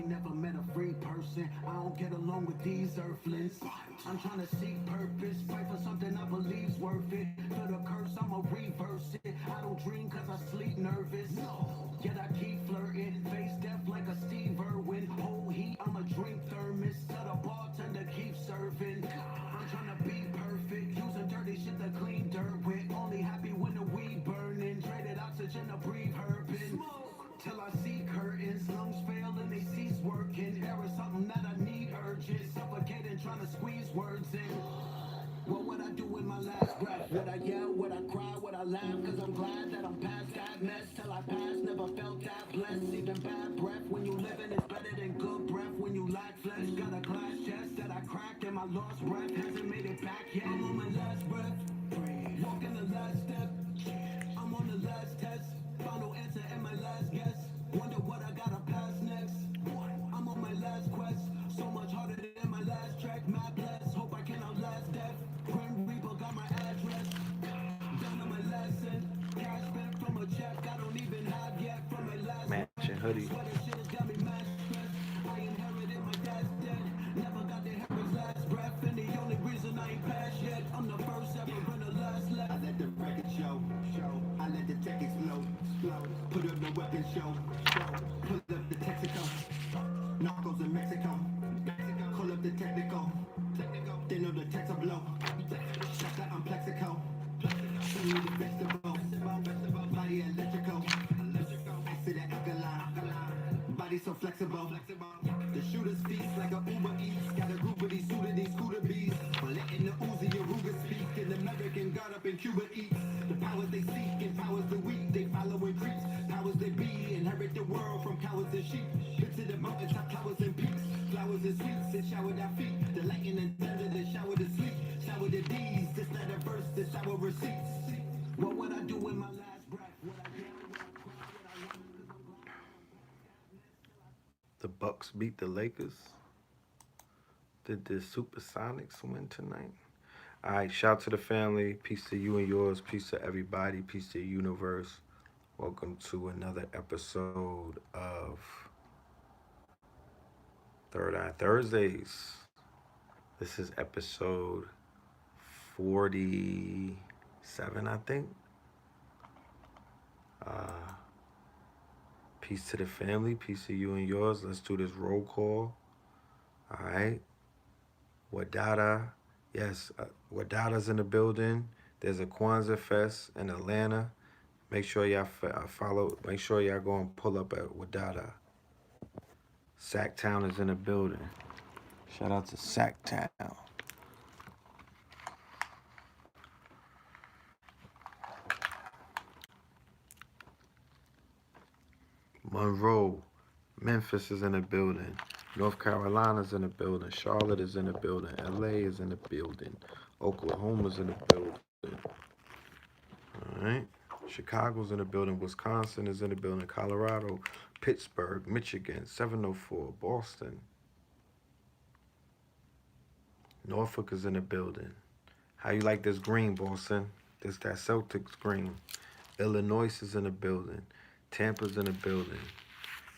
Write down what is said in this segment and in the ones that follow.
ain't never met a free person. I don't get along with these earthlings. I'm trying to seek purpose, fight for something I believe's worth it. For the curse, I'ma reverse it. I don't dream cause I sleep nervous. Yet I keep flirting, face death like a Steve Irwin. Whole heat, I'm a drink thermos. Tell the bartender keep serving. I'm trying to be perfect, using dirty shit to clean dirt with. Only happy when the weed burning. Traded oxygen to breathe herbin. Till I see curtains, lungs fail and they cease working. There is something that I need urgent, suffocating, trying to squeeze words in. What would I do with my last breath? Would I yell? Would I cry? Would I laugh? Cause I'm glad that I'm past that mess. Till I pass, never felt that blessed. Even bad breath when you living is better than good breath. When you lack flesh, got a glass chest that I cracked and my lost breath hasn't made it back yet. I'm on my last breath, walking the last step. I'm on the last test, final answer and my last guess. Wonder what I gotta pass next. I'm on my last quest, so much harder than my last track. Mad bless, hope I can outlast death. Grim Reaper got my address, down to my lesson. Cash spent from a check I don't even have yet. From my last Matching hoodie. sweater shit has got me mad stressed. I inherited my dad's dead, never got to hear his last breath. And the only reason I ain't passed yet, I'm the first ever and the last left. I let the record show. I let the tech explode. Put up the weapon show. Pull up the Texaco. Narcos in Mexico. Call up the technical. They know the text will blow. Shut that I'm Plexico. Show me the vegetable. Body electrical. Acid and alkaline. Body so flexible. The shooters feast like a Uber Eats. Got a group of these suited these scooter bees. Letting the Uzi Aruga speak. An American got up in Cuba eats. The powers they seek and powers the weak. They follow and creeps. Powers they be. Inherit the world from cowards and sheep. Picture the mountains, top towers and peaks. Flowers and sweets and showered our feet. The lightning and thunder, the shower to sleep. Shower the D's. This not a verse, this our receipts. What would I do with my last breath? Would I yell? Would I cry? Would I laugh? Cause I'm glad that I'm past that mess. Till I The Bucks beat the Lakers. Did the Supersonics win tonight? All right, shout to the family. Peace to you and yours. Peace to everybody. Peace to the universe. Welcome to another episode of Third Eye Thursdays. This is episode 47, I think. Peace to the family. Peace to you and yours. Let's do this roll call. All right. Wadada. Yes, Wadada's in the building. There's a Kwanzaa Fest in Atlanta. Make sure y'all follow. Make sure y'all go and pull up at Wadada. Sacktown is in the building. Shout out to Sacktown. Monroe, Memphis is in the building. North Carolina's in the building. Charlotte is in the building. LA is in the building. Oklahoma's in the building. All right. Chicago's in the building. Wisconsin is in the building. Colorado, Pittsburgh, Michigan, 704, Boston. Norfolk is in the building. How you like this green, Boston? This that Celtics green. Illinois is in the building. Tampa's in the building.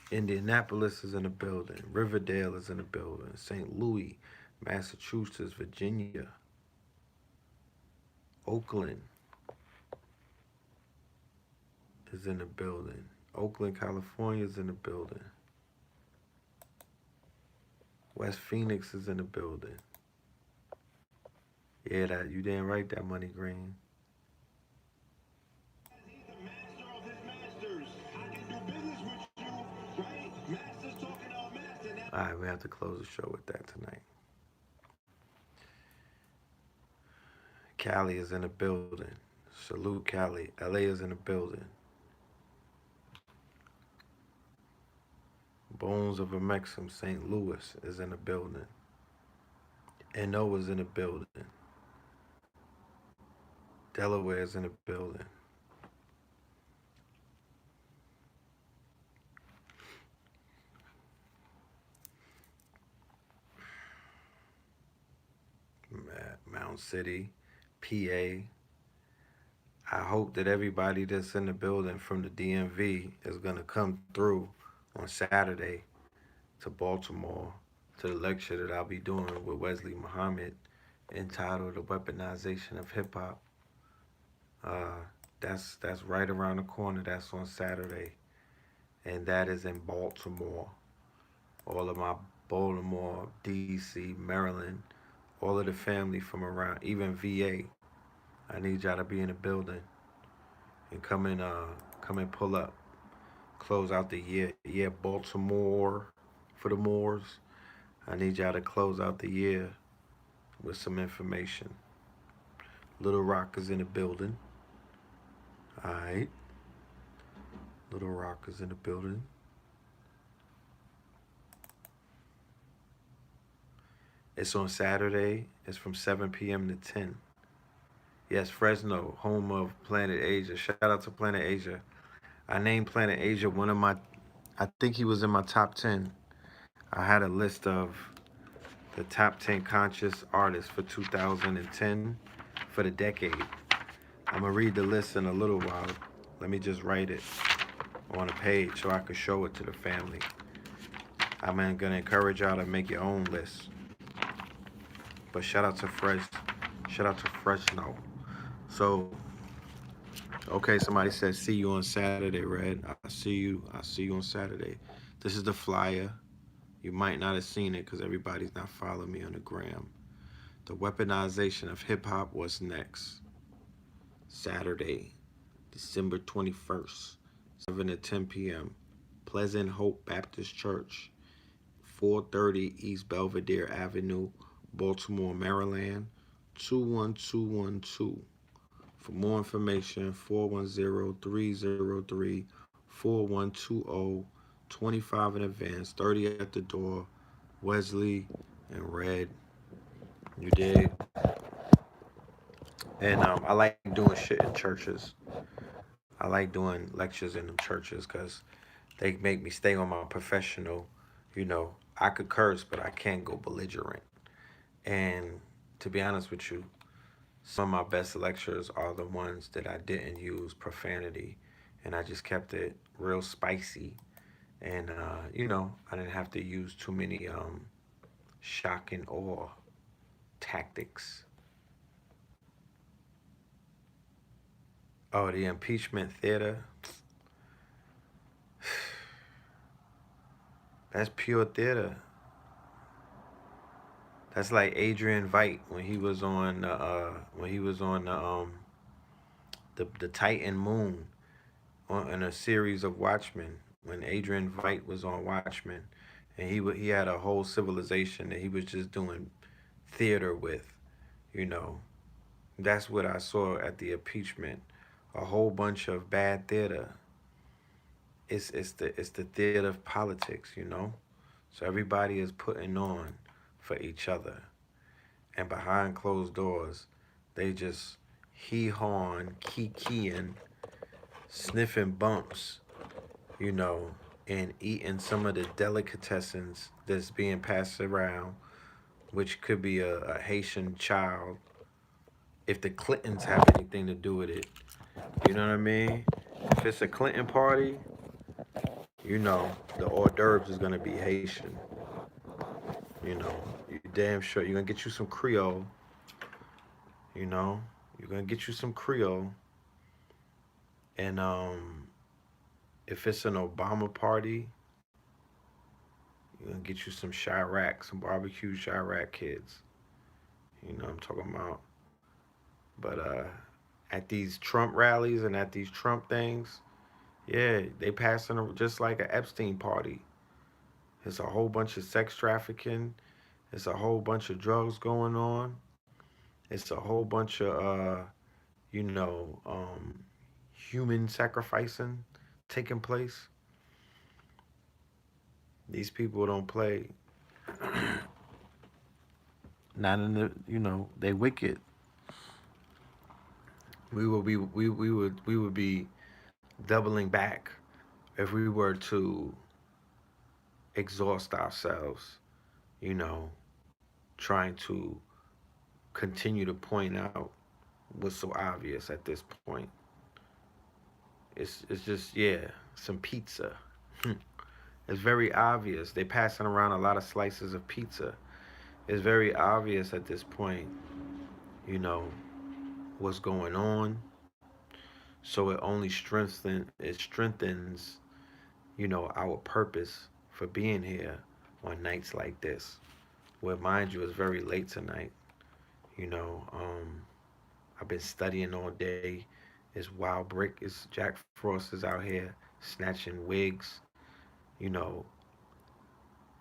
Indianapolis is in the building. Riverdale is in the building. St. Louis, Massachusetts, Virginia. Oakland is in the building. Oakland, California is in the building. West Phoenix is in the building. Yeah, that you didn't write that, Money Green. All right, we have to close the show with that tonight. Cali is in the building. Salute Cali. LA is in the building. Bones of a Mexican, St. Louis is in the building. NO is in the building. Delaware is in the building. Mound City, PA. I hope that everybody that's in the building from the DMV is going to come through on Saturday to Baltimore to the lecture that I'll be doing with Wesley Muhammad entitled "The Weaponization of Hip Hop." Uh, that's right around the corner. That's on Saturday, and that is in Baltimore. All of my Baltimore, D.C., Maryland, all of the family from around, even VA. I need y'all to be in the building and come and pull up. Close out the year. Yeah, Baltimore for the Moors. I need y'all to close out the year with some information. Little Rock is in the building. Alright. Little Rock is in the building. It's on Saturday. It's from 7 p.m. to 10. Yes, Fresno, home of Planet Asia. Shout out to Planet Asia. I named Planet Asia one of my, I think he was in my top 10. I had a list of the top 10 conscious artists for 2010 for the decade. I'm going to read the list in a little while. Let me just write it on a page so I could show it to the family. I'm going to encourage y'all to make your own list. But shout out to Fresno. So, okay, somebody said, see you on Saturday, Red. I see you on Saturday. This is the flyer. You might not have seen it because everybody's not following me on the gram. The weaponization of hip hop, what's next? Saturday, December 21st, 7 to 10 p.m. Pleasant Hope Baptist Church, 430 East Belvedere Avenue, Baltimore, Maryland, 21212. For more information, 410-303-4120, 25 in advance, 30 at the door. Wesley and Red, you dig? And I like doing shit in churches. I like doing lectures in them churches because they make me stay on my professional. You know, I could curse, but I can't go belligerent. And to be honest with you, some of my best lectures are the ones that I didn't use profanity and I just kept it real spicy. And, you know, I didn't have to use too many shock and awe tactics. Oh, the impeachment theater. That's pure theater. That's like Adrian Veidt when he was on the Titan Moon on in a series of Watchmen. When Adrian Veidt was on Watchmen, and he had a whole civilization that he was just doing theater with, you know. That's what I saw at the impeachment. A whole bunch of bad theater. It's the theater of politics, you know. So everybody is putting on for each other, and behind closed doors, they just hee-hawing, kiki-keying, sniffing bumps, you know, and eating some of the delicatessens that's being passed around, which could be a Haitian child, if the Clintons have anything to do with it. You know what I mean? If it's a Clinton party, you know, the hors d'oeuvres is gonna be Haitian. You know, you damn sure you're gonna get you some Creole. You know, you're gonna get you some Creole, and if it's an Obama party, you're gonna get you some Chirac, some barbecue Chirac kids. You know what I'm talking about. But at these Trump rallies and at these Trump things, yeah, they passing just like an Epstein party. It's a whole bunch of sex trafficking. It's a whole bunch of drugs going on. It's a whole bunch of you know, human sacrificing taking place. These people don't play. Not in the, you know, they wicked. We would be doubling back if we were to exhaust ourselves, you know, trying to continue to point out what's so obvious at this point. It's just, yeah, some pizza. It's very obvious. They're passing around a lot of slices of pizza. It's very obvious at this point, you know, what's going on. So it strengthens, our purpose for being here on nights like this. Where mind you, it's very late tonight. You know, I've been studying all day. It's Wild Brick, it's Jack Frost is out here snatching wigs, you know,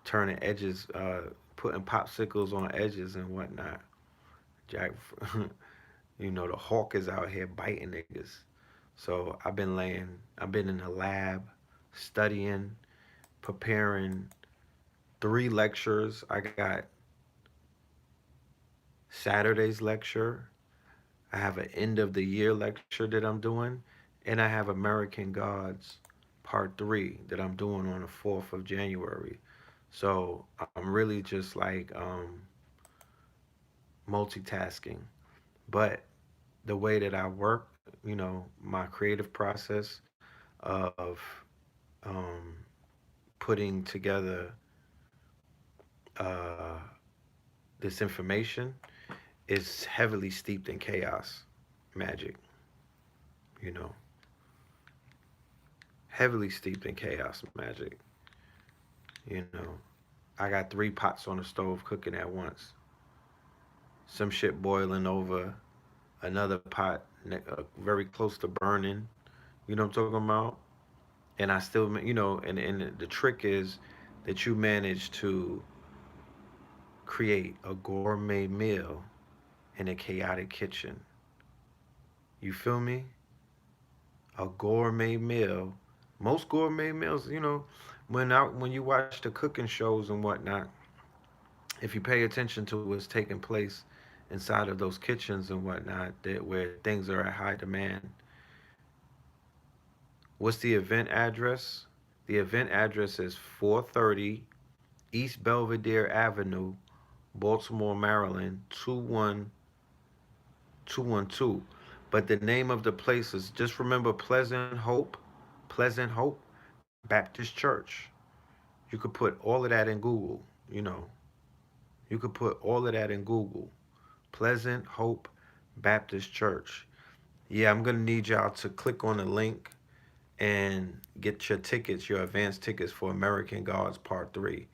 turning edges, putting popsicles on edges and whatnot. Jack, the hawk is out here biting niggas. So I've been in the lab studying, preparing 3 lectures. I got Saturday's lecture. I have an end of the year lecture that I'm doing, and I have American Gods Part 3 that I'm doing on the 4th of January. So I'm really just like multitasking. But the way that I work, my creative process of um, putting together uh, this information is heavily steeped in chaos magic, you know, heavily steeped in chaos magic. You know, I got 3 pots on the stove cooking at once. Some shit boiling over, another pot very close to burning. You know what I'm talking about? And I still, and the trick is that you manage to create a gourmet meal in a chaotic kitchen. You feel me? A gourmet meal. Most gourmet meals, when you watch the cooking shows and whatnot, if you pay attention to what's taking place inside of those kitchens and whatnot, where things are at high demand, what's the event address? The event address is 430 East Belvedere Avenue, Baltimore, Maryland, 21212. But the name of the place is, just remember, Pleasant Hope Baptist Church. You could put all of that in Google, you know. You could put all of that in Google. Pleasant Hope Baptist Church. Yeah, I'm going to need y'all to click on the link and get your tickets, your advance tickets for American Gods Part 3.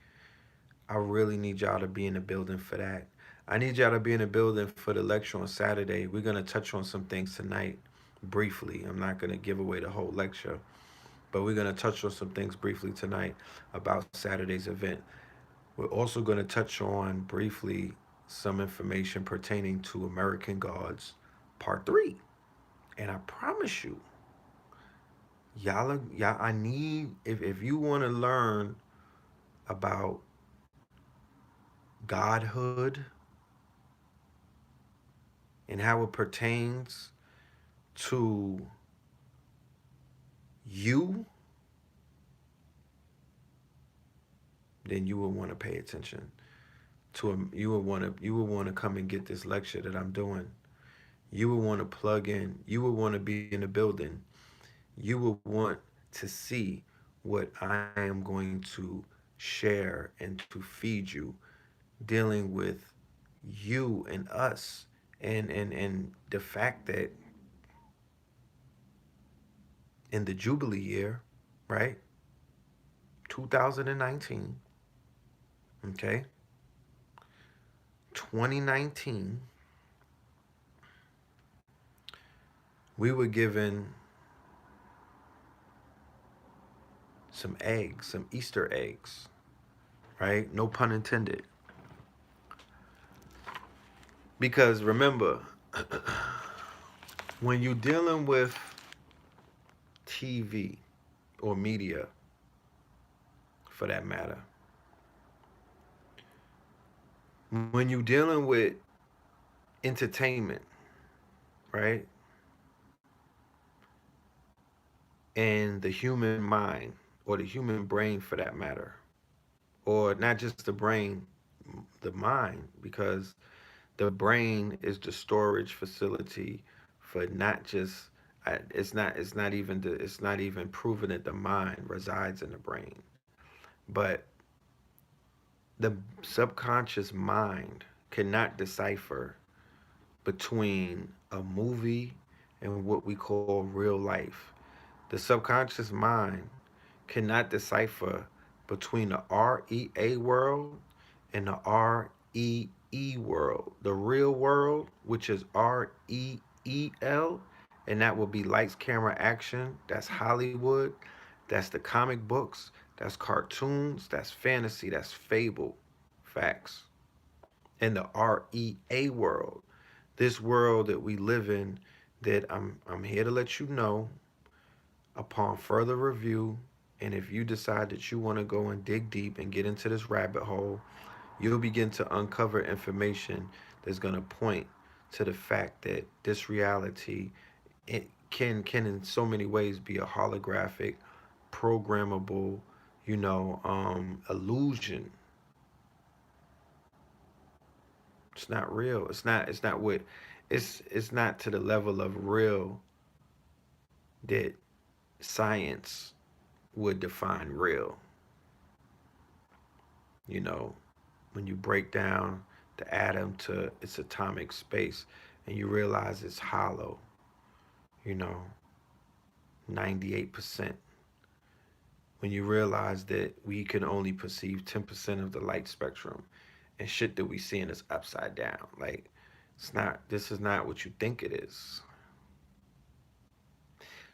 I really need y'all to be in the building for that. I need y'all to be in the building for the lecture on Saturday. We're going to touch on some things tonight briefly. I'm not going to give away the whole lecture, but we're going to touch on some things briefly tonight about Saturday's event. We're also going to touch on briefly some information pertaining to American Gods Part 3. And I promise you, y'all, I need, if you want to learn about godhood and how it pertains to you, then you will want to pay attention you would want to come and get this lecture that I'm doing. You would want to plug in. You would want to be in the building. You would want to see what I am going to share and to feed you, dealing with you and us, and the fact that in the Jubilee year, right, 2019, okay, 2019, we were given some eggs, some Easter eggs, right? No pun intended. Because remember, when you're dealing with TV or media, for that matter, when you're dealing with entertainment, right, and the human mind, or the human brain for that matter, or not just the brain, the mind, because the brain is the storage facility for not just it's not even proven that the mind resides in the brain. But the subconscious mind cannot decipher between a movie and what we call real life. The subconscious mind cannot decipher between the REA world and the REE world. The real world, which is REEL, and that will be lights, camera, action. That's Hollywood. That's the comic books. That's cartoons. That's fantasy. That's fable. Facts. In the REA world, this world that we live in, that I'm here to let you know, upon further review, and if you decide that you want to go and dig deep and get into this rabbit hole, you'll begin to uncover information that's going to point to the fact that this reality, it can in so many ways be a holographic, programmable, illusion. It's not real. It's not what it's not to the level of real that science would define real. You know, when you break down the atom to its atomic space and you realize it's hollow, you know, 98%. When you realize that we can only perceive 10% of the light spectrum and shit that we see in is upside down. Like, this is not what you think it is.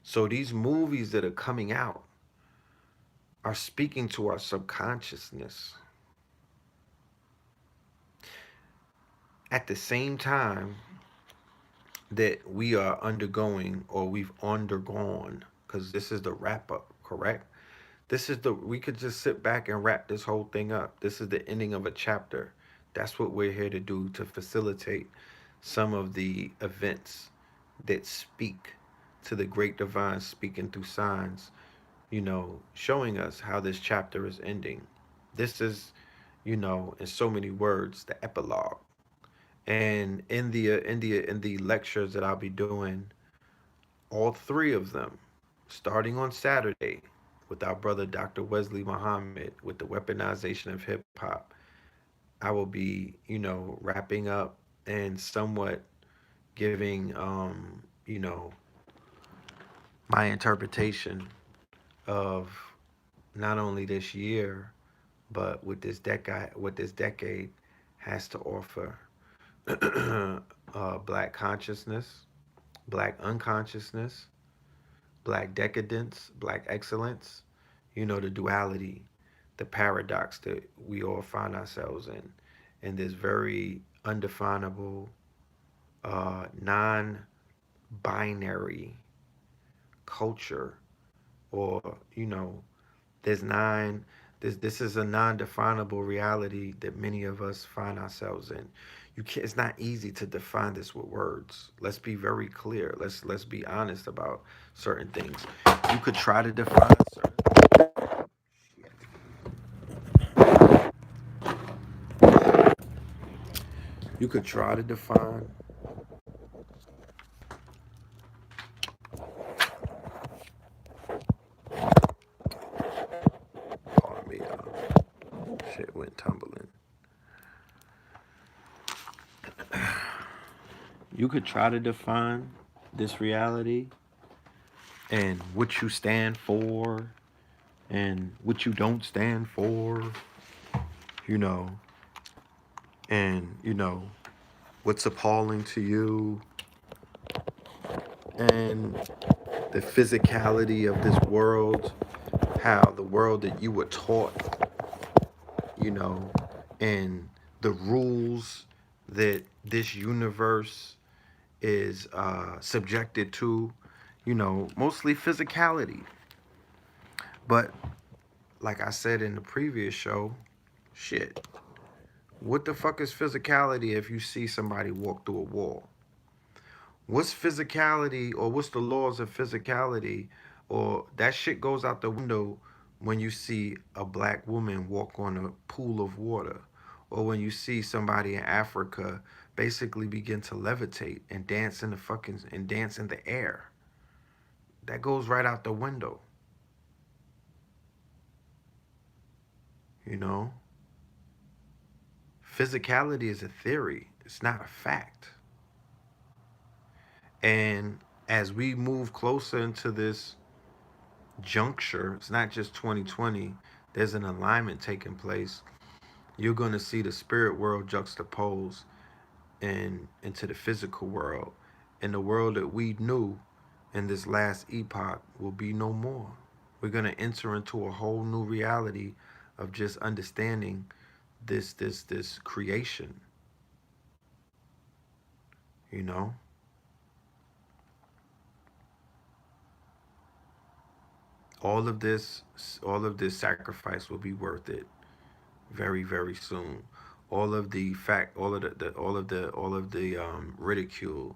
So these movies that are coming out are speaking to our subconsciousness. At the same time that we are undergoing, or we've undergone, because this is the wrap up, correct? We could just sit back and wrap this whole thing up. This is the ending of a chapter. That's what we're here to do, to facilitate some of the events that speak to the great divine speaking through signs, showing us how this chapter is ending. This is, in so many words, the epilogue. And in the lectures that I'll be doing, all three of them, starting on Saturday with our brother Dr. Wesley Muhammad with the weaponization of hip hop, I will be, wrapping up and somewhat giving, my interpretation of not only this year, but what this decade has to offer. Black consciousness, black unconsciousness, black decadence, black excellence, the duality, the paradox that we all find ourselves in this very undefinable, non binary culture, or, there's nine. This is a non-definable reality that many of us find ourselves in. You can't. It's not easy to define this with words. Let's be very clear. Let's be honest about certain things. You could try to define certain. You could try to define. Pardon me, shit went tumbling. You could try to define this reality and what you stand for and what you don't stand for, you know, and, what's appalling to you, and the physicality of this world, how the world that you were taught, you know, and the rules that this universe is subjected to, mostly physicality. But like I said in the previous show, shit, what the fuck is physicality if you see somebody walk through a wall? What's physicality, or what's the laws of physicality, or that shit goes out the window when you see a black woman walk on a pool of water, or when you see somebody in Africa basically begin to levitate and dance in the air. That goes right out the window. You know, physicality is a theory, it's not a fact. And as we move closer into this juncture, it's not just 2020, there's an alignment taking place. You're going to see the spirit world juxtaposed into the physical world. And the world that we knew in this last epoch will be no more. We're going to enter into a whole new reality of just understanding this creation, you know? All of this all of this sacrifice will be worth it very, very soon. All of the ridicule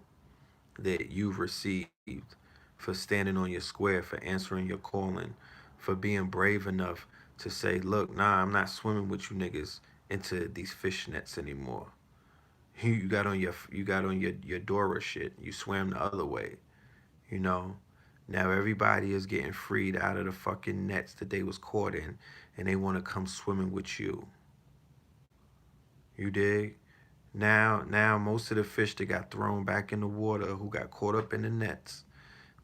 that you've received for standing on your square, for answering your calling, for being brave enough to say, look, nah, I'm not swimming with you niggas into these fish nets anymore. You got on your Dora shit. You swam the other way, you know. Now everybody is getting freed out of the fucking nets that they was caught in, and they want to come swimming with you. You dig? Now most of the fish that got thrown back in the water, who got caught up in the nets,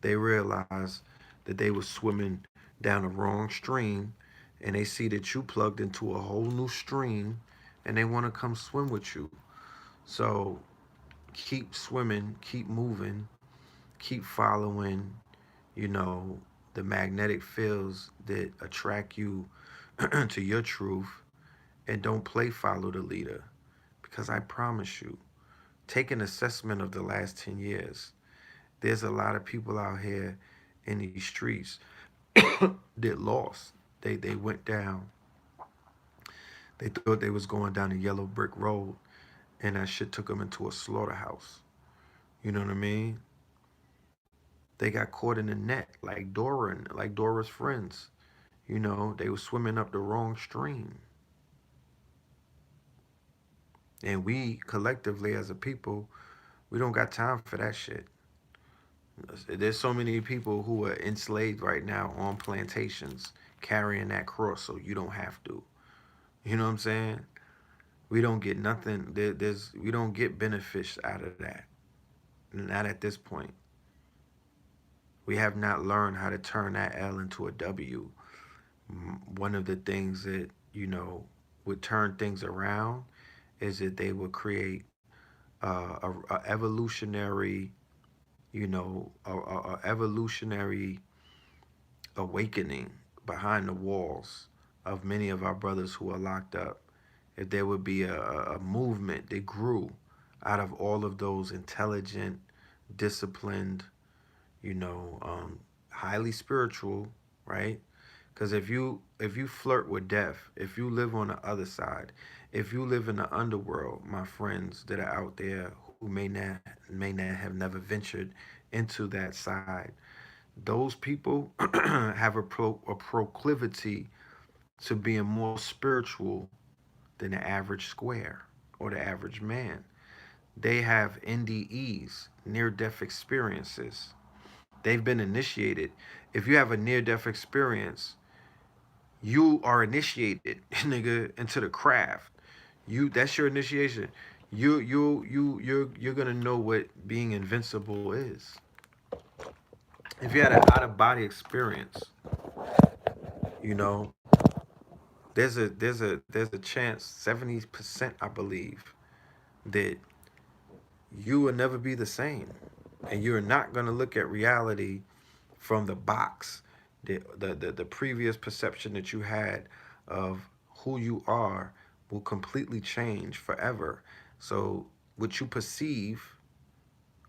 they realize that they were swimming down the wrong stream, and they see that you plugged into a whole new stream, and they want to come swim with you. So keep swimming, keep moving, keep following, you know, the magnetic fields that attract you to your truth, and don't play follow the leader. Because I promise you, take an assessment of the last 10 years. There's a lot of people out here in these streets that lost. They went down. They thought they was going down a yellow brick road, and that shit took them into a slaughterhouse. You know what I mean? They got caught in a net like Dora and like Dora's friends. You know, they were swimming up the wrong stream. And we collectively as a people, we don't got time for that shit. There's so many people who are enslaved right now on plantations carrying that cross so you don't have to. You know what I'm saying? We don't get nothing. We don't get benefits out of that. Not at this point. We have not learned how to turn that L into a W. One of the things that, you know, would turn things around is that they would create a evolutionary, you know, a evolutionary awakening behind the walls of many of our brothers who are locked up. If there would be a movement that grew out of all of those intelligent, disciplined, you know, highly spiritual, right? Because if you flirt with death, if you live on the other side, if you live in the underworld, my friends that are out there who may not have never ventured into that side, those people have a proclivity to being more spiritual than the average square or the average man. They have NDEs, near death experiences. They've been initiated. If you have a near death experience, you are initiated, nigga, into the craft. That's your initiation. You're gonna know what being invincible is. If you had an out of body experience, you know, there's a chance 70%, I believe, that you will never be the same, and you're not gonna look at reality from the box, the previous perception that you had of who you are will completely change forever. So what you perceive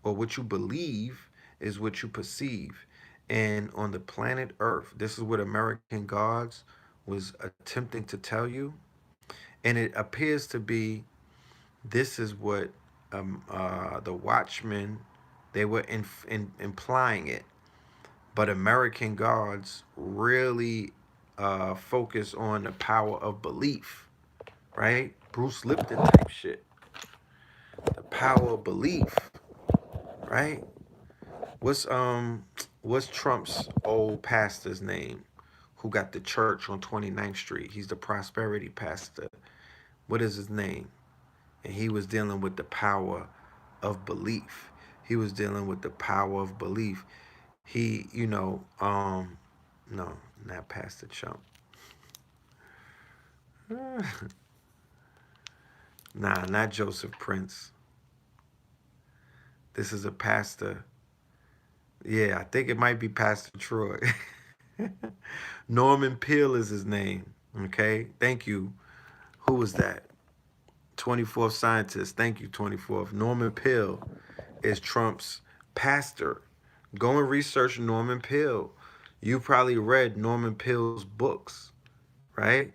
or what you believe is what you perceive. And on the planet Earth, this is what American Gods was attempting to tell you. And it appears to be this is what the Watchmen, they were implying it. But American Gods really focus on the power of belief, right? Bruce Lipton type shit. The power of belief, right? What's Trump's old pastor's name, who got the church on 29th Street. He's the prosperity pastor. What is his name? And he was dealing with the power of belief. He was dealing with the power of belief. He, no, not Pastor Chump. Nah, not Joseph Prince. This is a pastor. Yeah, I think it might be Pastor Troy. Norman Peale is his name. Okay, thank you. Who was that? 24th Scientist. Thank you, 24th. Norman Peale is Trump's pastor. Go and research Norman Peale. You probably read Norman Peale's books, right?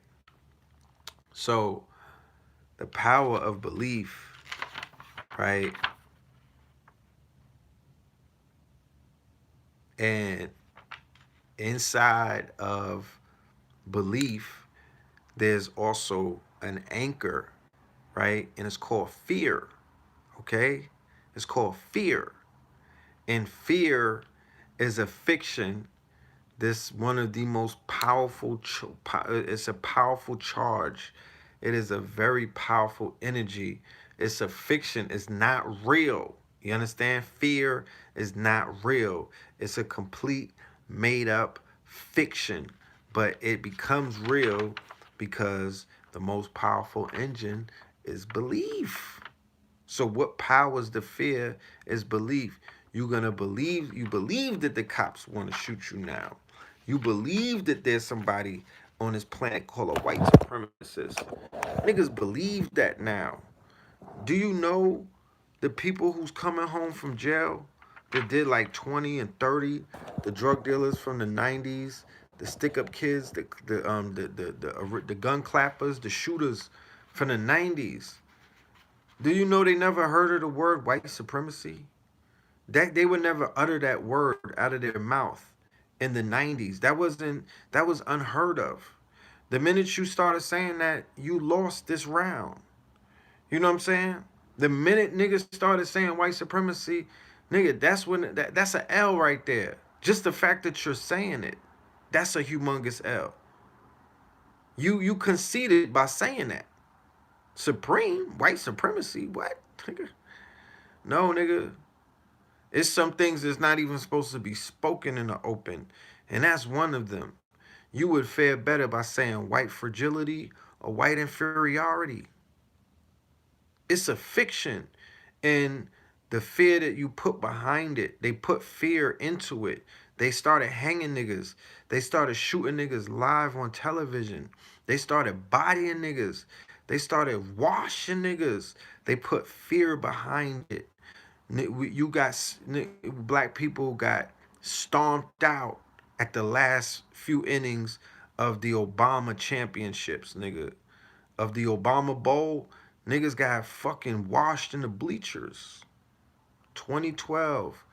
So the power of belief, right? And inside of belief, there's also an anchor, right? And it's called fear, okay? It's called fear. And fear is a fiction. This one of the most powerful, it's a powerful charge. It is a very powerful energy. It's a fiction. It's not real. You understand? Fear is not real. It's a complete made up fiction. But it becomes real because the most powerful engine is belief. So what powers the fear is belief. You're going to believe, you believe that the cops want to shoot you now. You believe that there's somebody on this planet called a white supremacist. Niggas believe that now. Do you know the people who's coming home from jail that did like 20 and 30, the drug dealers from the 90s, the stick-up kids, the gun clappers, the shooters from the 90s? Do you know they never heard of the word white supremacy? That they would never utter that word out of their mouth in the 90s. That was unheard of. The minute you started saying that, you lost this round. You know what I'm saying? The minute niggas started saying white supremacy, nigga, that's an L right there. Just the fact that you're saying it, that's a humongous L. You conceded by saying that. Supreme white supremacy? What? Nigga. No, nigga. It's some things that's not even supposed to be spoken in the open. And that's one of them. You would fare better by saying white fragility or white inferiority. It's a fiction. And the fear that you put behind it, they put fear into it. They started hanging niggas. They started shooting niggas live on television. They started bodying niggas. They started washing niggas. They put fear behind it. You got black people got stomped out at the last few innings of the Obama championships, nigga. Of the Obama Bowl, niggas got fucking washed in the bleachers. 2012,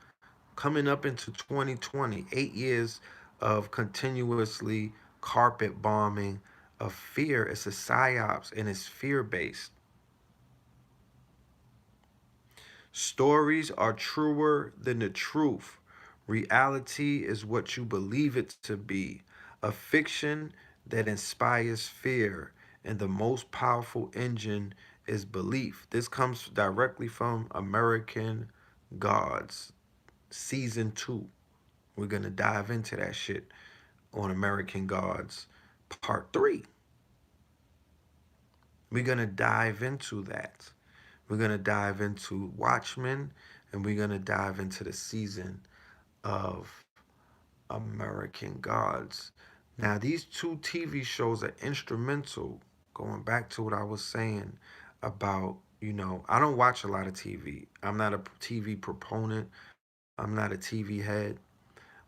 coming up into 2020, 8 years of continuously carpet bombing of fear. It's a psyops and it's fear-based. Stories are truer than the truth. Reality is what you believe it to be. A fiction that inspires fear. And the most powerful engine is belief. This comes directly from American Gods, Season 2. We're going to dive into that shit on American Gods, Part 3. We're going to dive into that. We're going to dive into Watchmen, and we're going to dive into the season of American Gods. Now, these two TV shows are instrumental, going back to what I was saying about, I don't watch a lot of TV. I'm not a TV proponent. I'm not a TV head.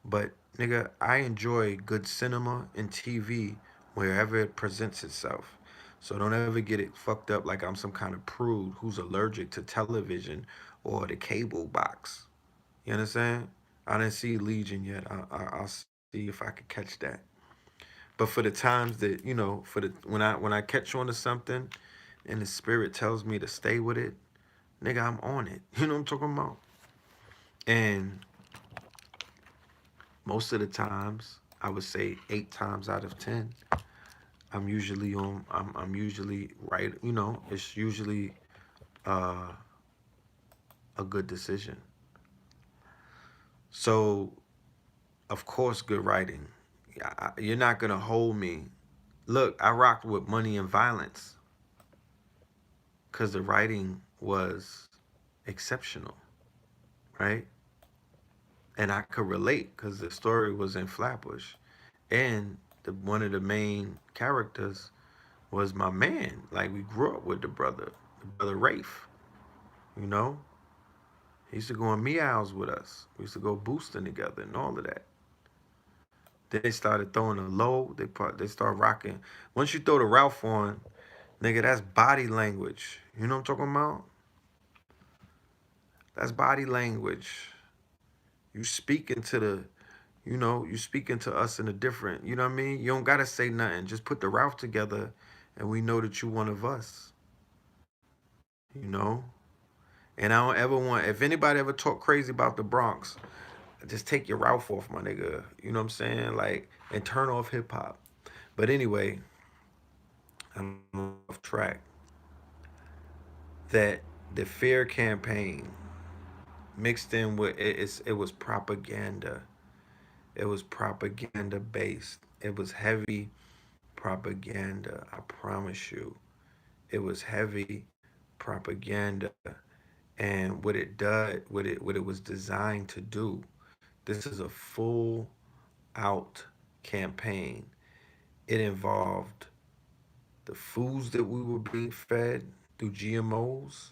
But, nigga, I enjoy good cinema and TV wherever it presents itself. So don't ever get it fucked up like I'm some kind of prude who's allergic to television or the cable box. You understand? I didn't see Legion yet. I'll see if I could catch that. But for the times that, for the when I catch on to something and the spirit tells me to stay with it, nigga, I'm on it. You know what I'm talking about? And most of the times I would say 8 times out of 10, I'm usually on. I'm usually right. You know, it's usually uh, a good decision. So, of course, good writing. You're not gonna hold me. Look, I rocked with Money and Violence because the writing was exceptional, right? And I could relate because the story was in Flatbush, and one of the main characters was my man. Like we grew up with the brother Rafe. You know, he used to go on meows with us. We used to go boosting together and all of that. Then they started throwing a low. They start rocking. Once you throw the Ralph on, nigga, that's body language. You know what I'm talking about? That's body language. You speaking to the, you speaking to us in a different. You know what I mean? You don't gotta say nothing. Just put the Ralph together, and we know that you one of us. You know. And I don't ever want. If anybody ever talk crazy about the Bronx, just take your Ralph off, my nigga. You know what I'm saying? Like, and turn off hip hop. But anyway, I'm off track. That the fear campaign mixed in with it was propaganda. It was propaganda based. It was heavy propaganda. I promise you, it was heavy propaganda. And what it was designed to do. This is a full out campaign. It involved the foods that we were being fed through GMOs.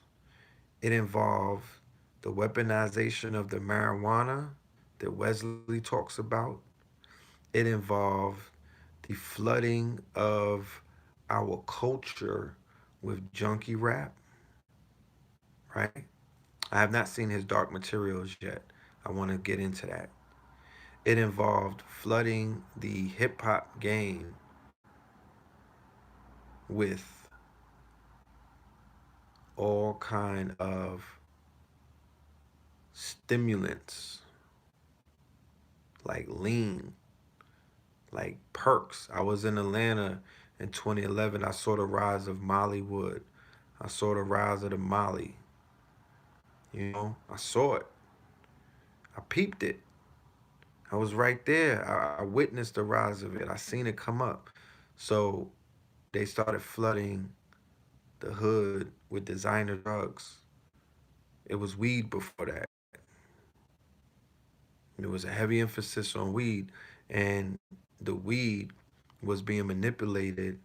It involved the weaponization of the marijuana that Wesley talks about. It involved the flooding of our culture with junkie rap, right? I have not seen his dark materials yet. I want to get into that. It involved flooding the hip hop game with all kind of stimulants like lean, like perks. I was in Atlanta in 2011. I saw the rise of Mollywood. I saw the rise of the Molly. You know, I saw it. I peeped it. I was right there. I witnessed the rise of it. I seen it come up. So they started flooding the hood with designer drugs. It was weed before that. There was a heavy emphasis on weed, and the weed was being manipulated,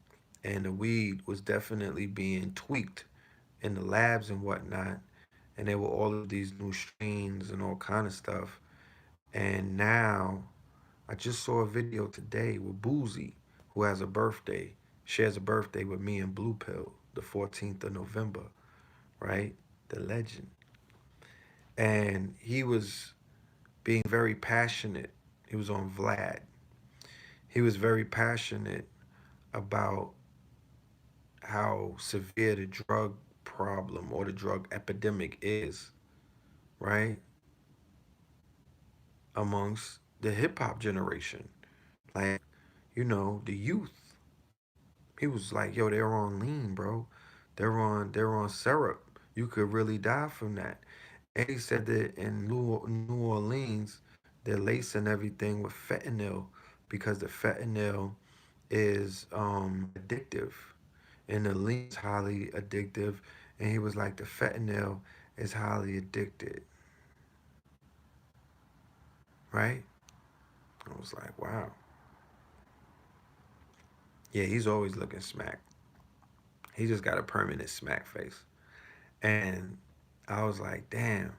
and the weed was definitely being tweaked in the labs and whatnot. And there were all of these new strains and all kind of stuff. And now I just saw a video today with Boozy, who has a birthday, shares a birthday with me and Blue Pill, the 14th of November, right? The legend. And he was being very passionate. He was on Vlad. He was very passionate about how severe the drug problem or the drug epidemic is, right? Amongst the hip hop generation. Like, the youth. He was like, yo, they're on lean, bro. They're on syrup. You could really die from that. And he said that in New Orleans, they're lacing everything with fentanyl because the fentanyl is addictive, and the lean is highly addictive. And he was like, the fentanyl is highly addicted, right? I was like, wow. Yeah, he's always looking smack. He just got a permanent smack face. And I was like, damn,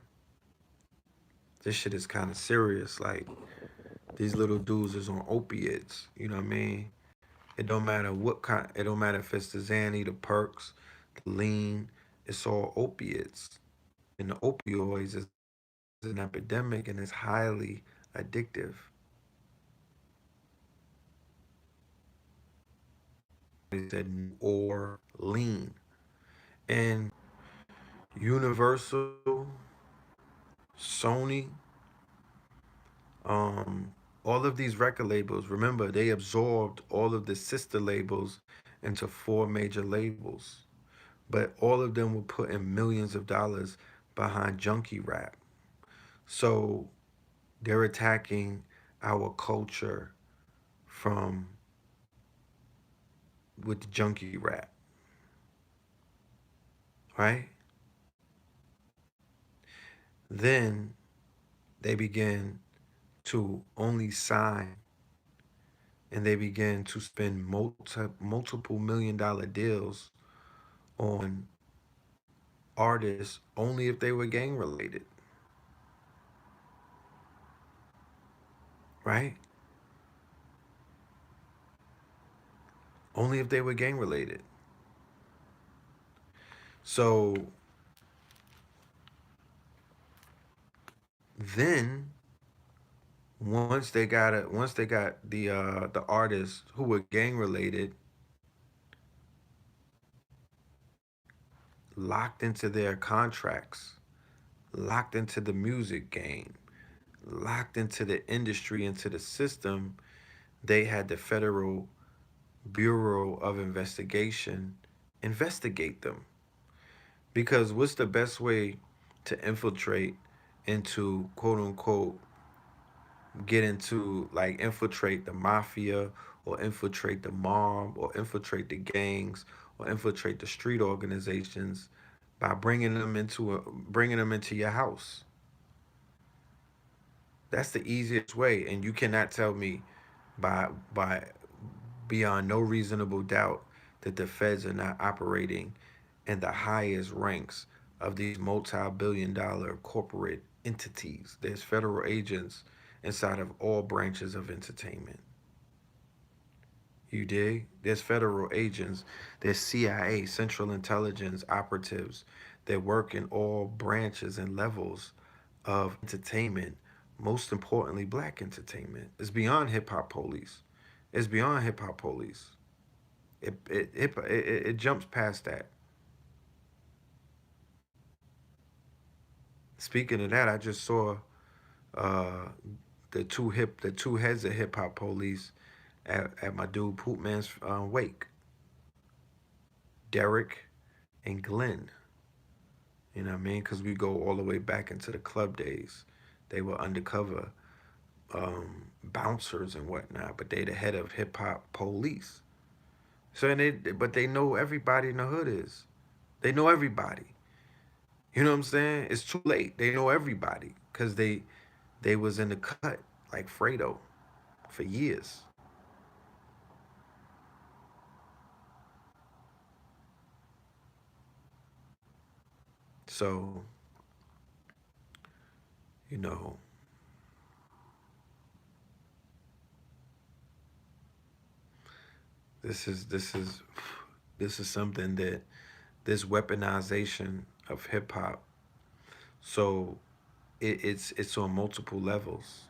this shit is kind of serious. Like, these little dudes is on opiates. You know what I mean? It don't matter what kind. It don't matter if it's the Xanny, the perks, the lean. It's all opiates, and the opioids is an epidemic and it's highly addictive. He said or lean, and Universal, Sony, um, All of these record labels, remember, they absorbed all of the sister labels into four major labels. But all of them were putting millions of dollars behind junkie rap. So they're attacking our culture from with the junkie rap, right? Then they begin to only sign and they begin to spend multiple $1 million deals on artists only if they were gang related, right? Only if they were gang related. So then once they got the artists who were gang related locked into their contracts, locked into the music game, locked into the industry, into the system, they had the Federal Bureau of Investigation investigate them. Because what's the best way to infiltrate into quote unquote get into like infiltrate the mafia or infiltrate the mob or infiltrate the gangs or infiltrate the street organizations by bringing them into your house. That's the easiest way, and you cannot tell me by beyond no reasonable doubt that the feds are not operating in the highest ranks of these multi-billion-dollar corporate entities. There's federal agents inside of all branches of entertainment. You dig? There's federal agents, there's CIA, Central Intelligence operatives that work in all branches and levels of entertainment, most importantly, black entertainment. It's beyond hip hop police. It's beyond hip hop police. It jumps past that. Speaking of that, I just saw uh, the two heads of hip hop police at my dude Poop Man's wake, Derek and Glenn. You know what I mean? Because we go all the way back into the club days. They were undercover bouncers and whatnot, but they the head of hip hop police. So but they know everybody in the hood is. They know everybody. You know what I'm saying? It's too late. They know everybody because they was in the cut like Fredo for years. So you know this is this is something that this weaponization of hip hop. So it's on multiple levels.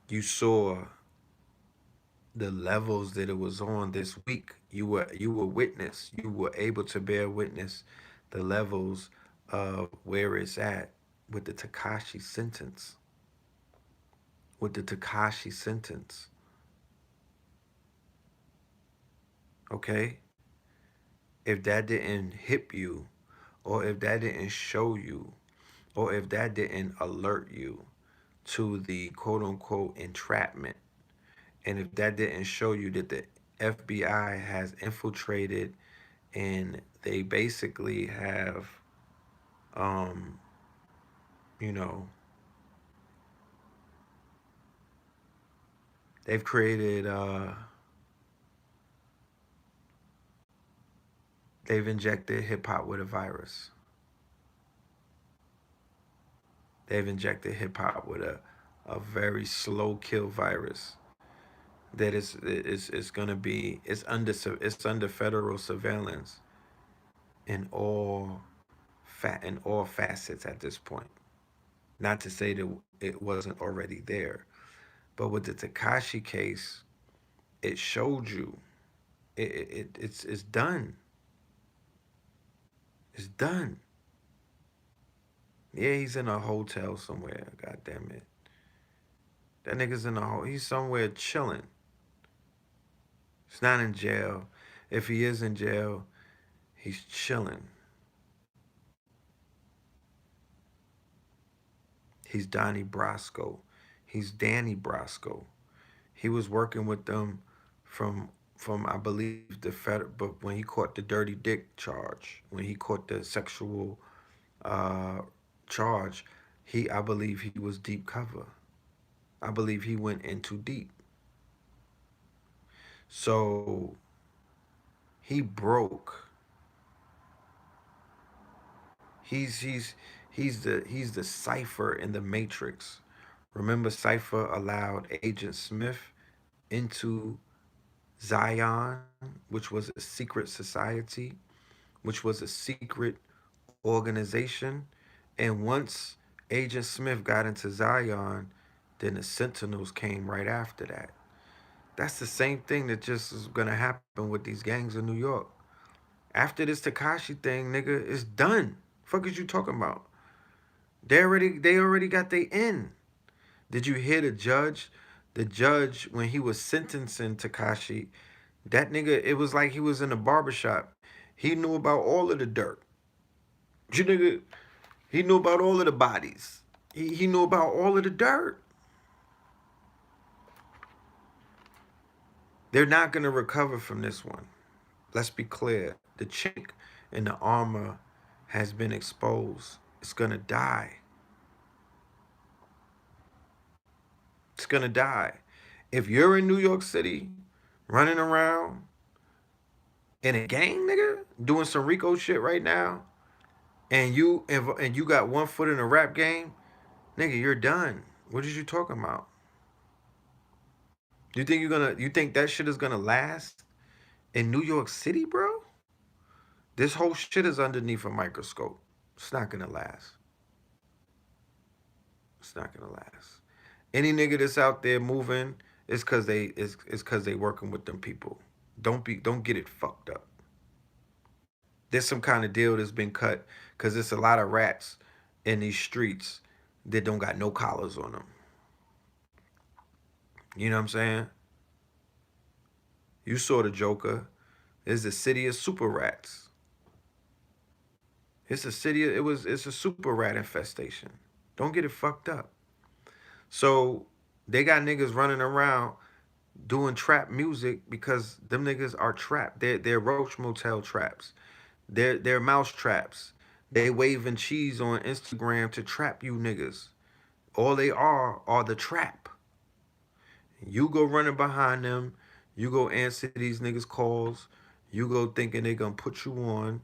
You saw the levels that it was on this week. You were witness. You were able to bear witness the levels of where it's at with the Takashi sentence. With the Takashi sentence. Okay? If that didn't hit you, or if that didn't show you, or if that didn't alert you to the quote unquote entrapment, and if that didn't show you that the FBI has infiltrated and they basically have, um, you know, they've created, they've injected hip hop with a virus. They've injected hip hop with a very slow kill virus that is going to be it's under federal surveillance in all facets at this point. Not to say that it wasn't already there, but with the Takashi case, it showed you it's done. It's done. Yeah, he's in a hotel somewhere. God damn it. That nigga's in the hole. He's somewhere chilling. He's not in jail. If he is in jail, he's chilling. He's Donnie Brasco. He's Danny Brasco. He was working with them from I believe the federal, but when he caught the dirty dick charge, when he caught the sexual uh, charge, I believe he was deep cover. I believe he went in too deep. So he broke. He's he's he's the cipher in the Matrix. Remember, Cipher allowed Agent Smith into Zion, which was a secret society, which was a secret organization. And once Agent Smith got into Zion, then the Sentinels came right after that. That's the same thing that just is gonna happen with these gangs in New York. After this Takashi thing, nigga, it's done. Fuck is you talking about? They already got they in. Did you hear the judge? The judge, when he was sentencing Takashi, that nigga, it was like he was in a barbershop. He knew about all of the dirt. You nigga, he knew about all of the bodies. He knew about all of the dirt. They're not gonna recover from this one. Let's be clear. The chink in the armor has been exposed. It's gonna die. It's gonna die. If you're in New York City running around in a gang, nigga, doing some Rico shit right now, and you got one foot in a rap game, nigga, you're done. What is you talking about? You think that shit is gonna last in New York City, bro? This whole shit is underneath a microscope. It's not gonna last. It's not gonna last. Any nigga that's out there moving is cause they working with them people. Don't get it fucked up. There's some kind of deal that's been cut because there's a lot of rats in these streets that don't got no collars on them. You know what I'm saying? You saw the Joker. It's the city of super rats. It's a super rat infestation. Don't get it fucked up. So they got niggas running around doing trap music because them niggas are trapped. They're Roach Motel traps. They're mouse traps. They waving cheese on Instagram to trap you niggas. All they are the trap. You go running behind them. You go answer these niggas' calls. You go thinking they gonna put you on.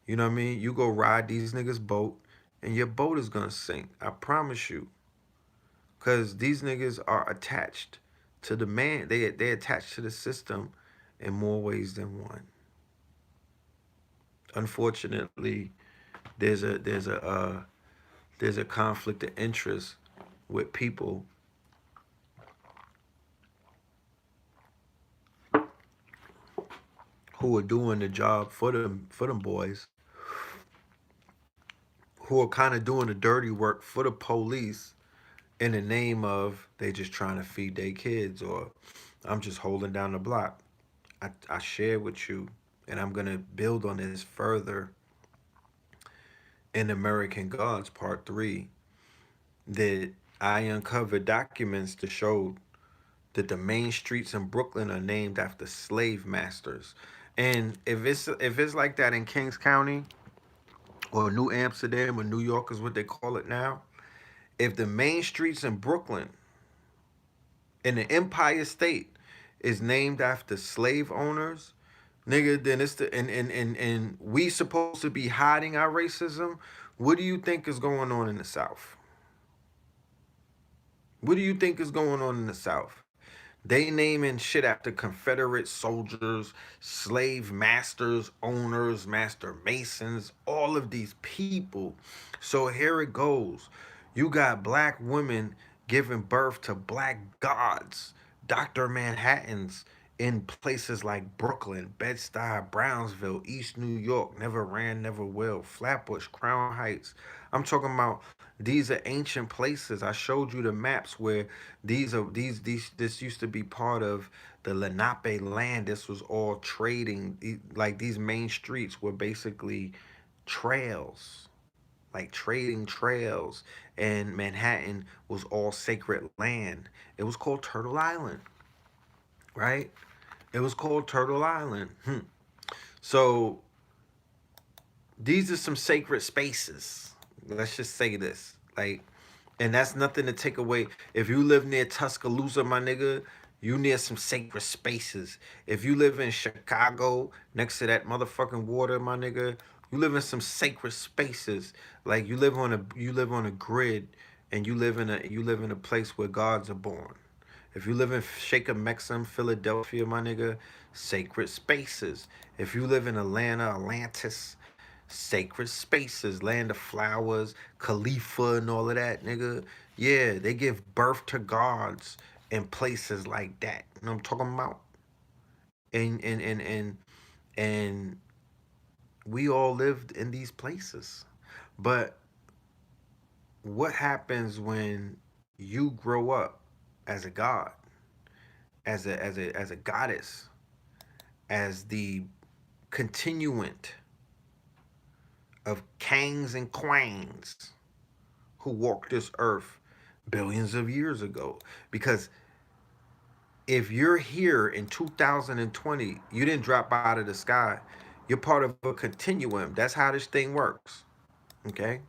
You know what I mean? You go ride these niggas' boat, and your boat is gonna sink. I promise you. Cause these niggas are attached to the man. They attached to the system in more ways than one. Unfortunately, there's a conflict of interest with people who are doing the job for them boys, who are kind of doing the dirty work for the police in the name of they just trying to feed their kids, or I'm just holding down the block. I share with you, and I'm gonna build on this further in American Gods Part 3, that I uncovered documents to show that the main streets in Brooklyn are named after slave masters. And if it's like that in Kings County or New Amsterdam or New York is what they call it now, if the main streets in Brooklyn in the Empire State is named after slave owners, nigga, then it's the and we supposed to be hiding our racism. What do you think is going on in the South? What do you think is going on in the South? They naming shit after Confederate soldiers, slave masters, owners, master masons, all of these people. So here it goes. You got black women giving birth to black gods, Dr. Manhattans in places like Brooklyn, Bed-Stuy, Brownsville, East New York, never ran, never will, Flatbush, Crown Heights. I'm talking about these are ancient places. I showed you the maps where this used to be part of the Lenape land. This was all trading. Like these main streets were basically trails, like trading trails, and Manhattan was all sacred land. It was called Turtle Island, right? It was called Turtle Island. So these are some sacred spaces. Let's just say this. Like, and that's nothing to take away. If you live near Tuscaloosa, my nigga, you near some sacred spaces. If you live in Chicago, next to that motherfucking water, my nigga, you live in some sacred spaces. Like you live on a grid, and you live in a place where gods are born. If you live in Shaker Mexham, Philadelphia, my nigga, sacred spaces. If you live in Atlanta, Atlantis, sacred spaces, land of flowers, Khalifa and all of that, nigga. Yeah, they give birth to gods in places like that. You know what I'm talking about? And we all lived in these places. But what happens when you grow up as a god, as a goddess, as the continuant of kings and queens who walked this earth billions of years ago? Because if you're here in 2020, you didn't drop out of the sky. You're part of a continuum. That's how this thing works. Okay?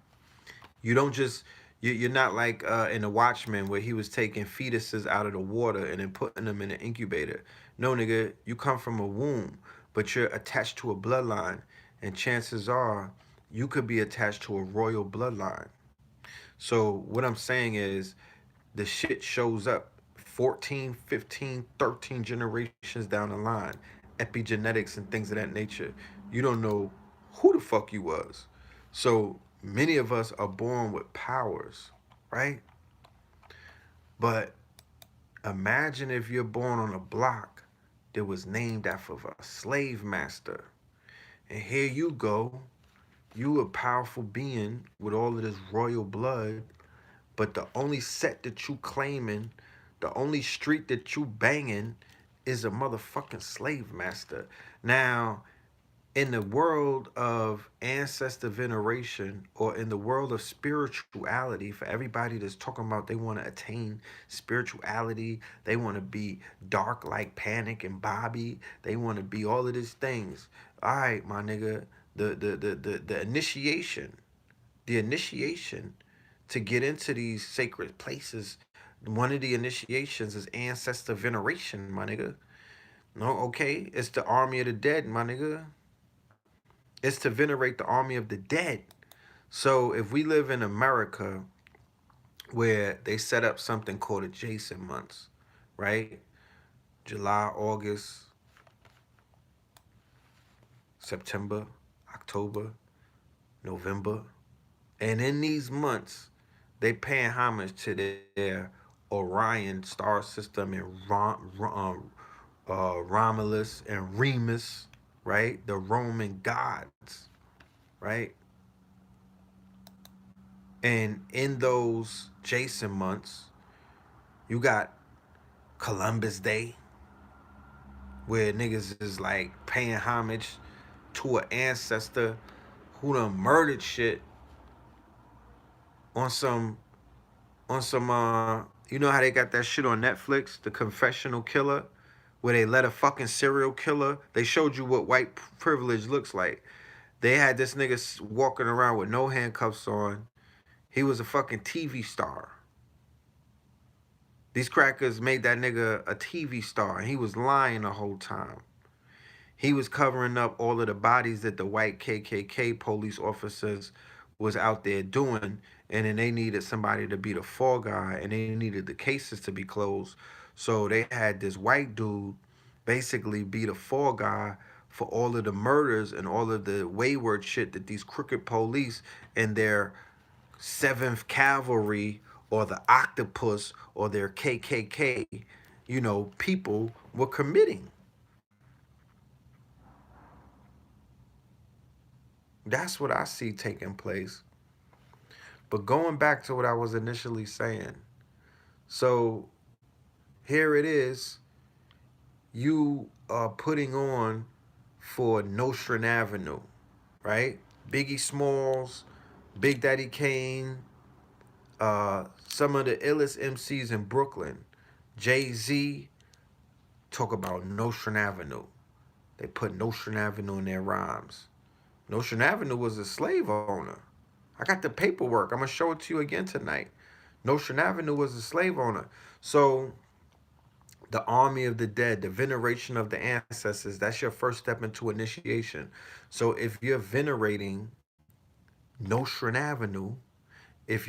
You don't just you're not like in the Watchmen where he was taking fetuses out of the water and then putting them in an incubator. No, nigga, you come from a womb, but you're attached to a bloodline, and chances are you could be attached to a royal bloodline. So what I'm saying is the shit shows up 14, 15, 13 generations down the line, epigenetics and things of that nature. You don't know who the fuck you was. So many of us are born with powers, right? But imagine if you're born on a block that was named after a slave master. And here you go, you a powerful being with all of this royal blood, but the only set that you claiming, the only street that you banging is a motherfucking slave master. Now, in the world of ancestor veneration or in the world of spirituality, for everybody that's talking about they want to attain spirituality, they want to be dark like Panic and Bobby, they want to be all of these things. All right, my nigga, the initiation, the initiation to get into these sacred places, one of the initiations is ancestor veneration, my nigga. No, okay, it's the army of the dead, my nigga. It's to venerate the army of the dead. So if we live in America where they set up something called adjacent months, right? July, August, September, October, November. And in these months, they paying homage to their Orion star system and Romulus and Remus, right? The Roman gods, right? And in those Jason months, you got Columbus Day, where niggas is like paying homage to an ancestor who done murdered shit on some you know how they got that shit on Netflix, The Confessional Killer, where they let a fucking serial killer. They showed you what white privilege looks like. They had this nigga walking around with no handcuffs on. He was a fucking TV star. These crackers made that nigga a TV star, and he was lying the whole time. He was covering up all of the bodies that the white KKK police officers was out there doing, and then they needed somebody to be the fall guy, and they needed the cases to be closed. So they had this white dude basically be the fall guy for all of the murders and all of the wayward shit that these crooked police and their 7th Cavalry or the Octopus or their KKK, people were committing. That's what I see taking place. But going back to what I was initially saying, so here it is, you are putting on for Nostrand Avenue, right? Biggie Smalls, Big Daddy Kane, some of the illest MCs in Brooklyn, Jay-Z, talk about Nostrand Avenue. They put Nostrand Avenue in their rhymes. Nostrand Avenue was a slave owner. I got the paperwork. I'm gonna show it to you again tonight. Nostrand Avenue was a slave owner. So the army of the dead, the veneration of the ancestors, that's your first step into initiation. So if you're venerating Nostrand Avenue, if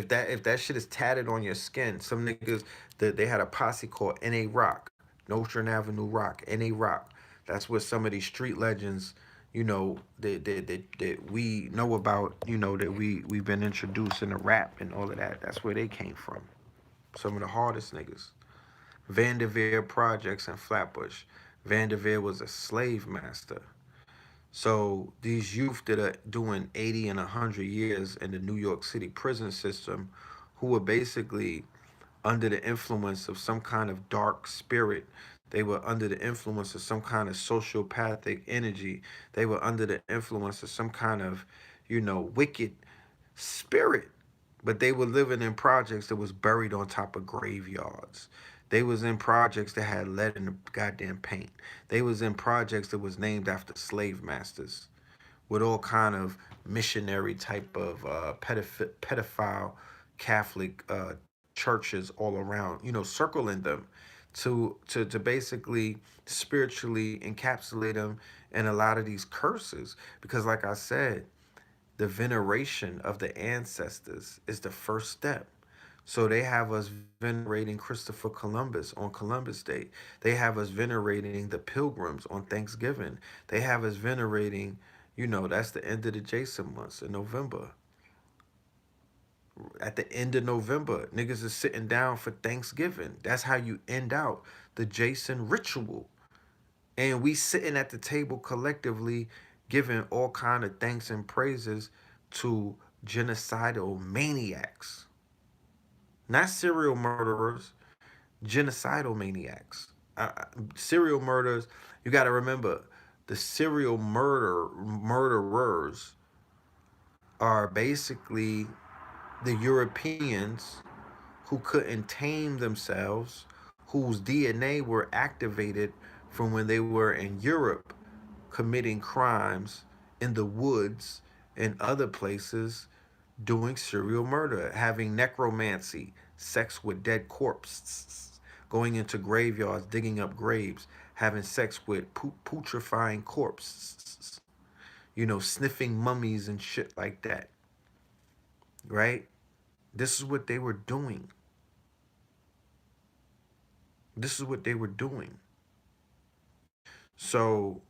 that shit is tatted on your skin, some niggas that they had a posse called NA Rock, Nostrand Avenue Rock, NA Rock. That's where some of these street legends, that we know about, that we've been introduced in the rap and all of that. That's where they came from. Some of the hardest niggas. Vanderveer Projects in Flatbush. Vanderveer was a slave master. So these youth that are doing 80 and 100 years in the New York City prison system, who were basically under the influence of some kind of dark spirit. They were under the influence of some kind of sociopathic energy. They were under the influence of some kind of, wicked spirit. But they were living in projects that was buried on top of graveyards. They was in projects that had lead in the goddamn paint. They was in projects that was named after slave masters with all kind of missionary type of pedophile Catholic churches all around, circling them to basically spiritually encapsulate them in a lot of these curses. Because like I said, the veneration of the ancestors is the first step. So they have us venerating Christopher Columbus on Columbus Day. They have us venerating the Pilgrims on Thanksgiving. They have us venerating, that's the end of the Jason months in November. At the end of November, niggas is sitting down for Thanksgiving. That's how you end out the Jason ritual. And we sitting at the table collectively giving all kind of thanks and praises to genocidal maniacs. Not serial murderers, genocidal maniacs. Serial murders, you got to remember, the serial murderers are basically the Europeans who couldn't tame themselves, whose DNA were activated from when they were in Europe committing crimes in the woods and other places, doing serial murder, having necromancy, sex with dead corpses, going into graveyards, digging up graves, having sex with putrefying corpses, sniffing mummies and shit like that, right? This is what they were doing. This is what they were doing. So,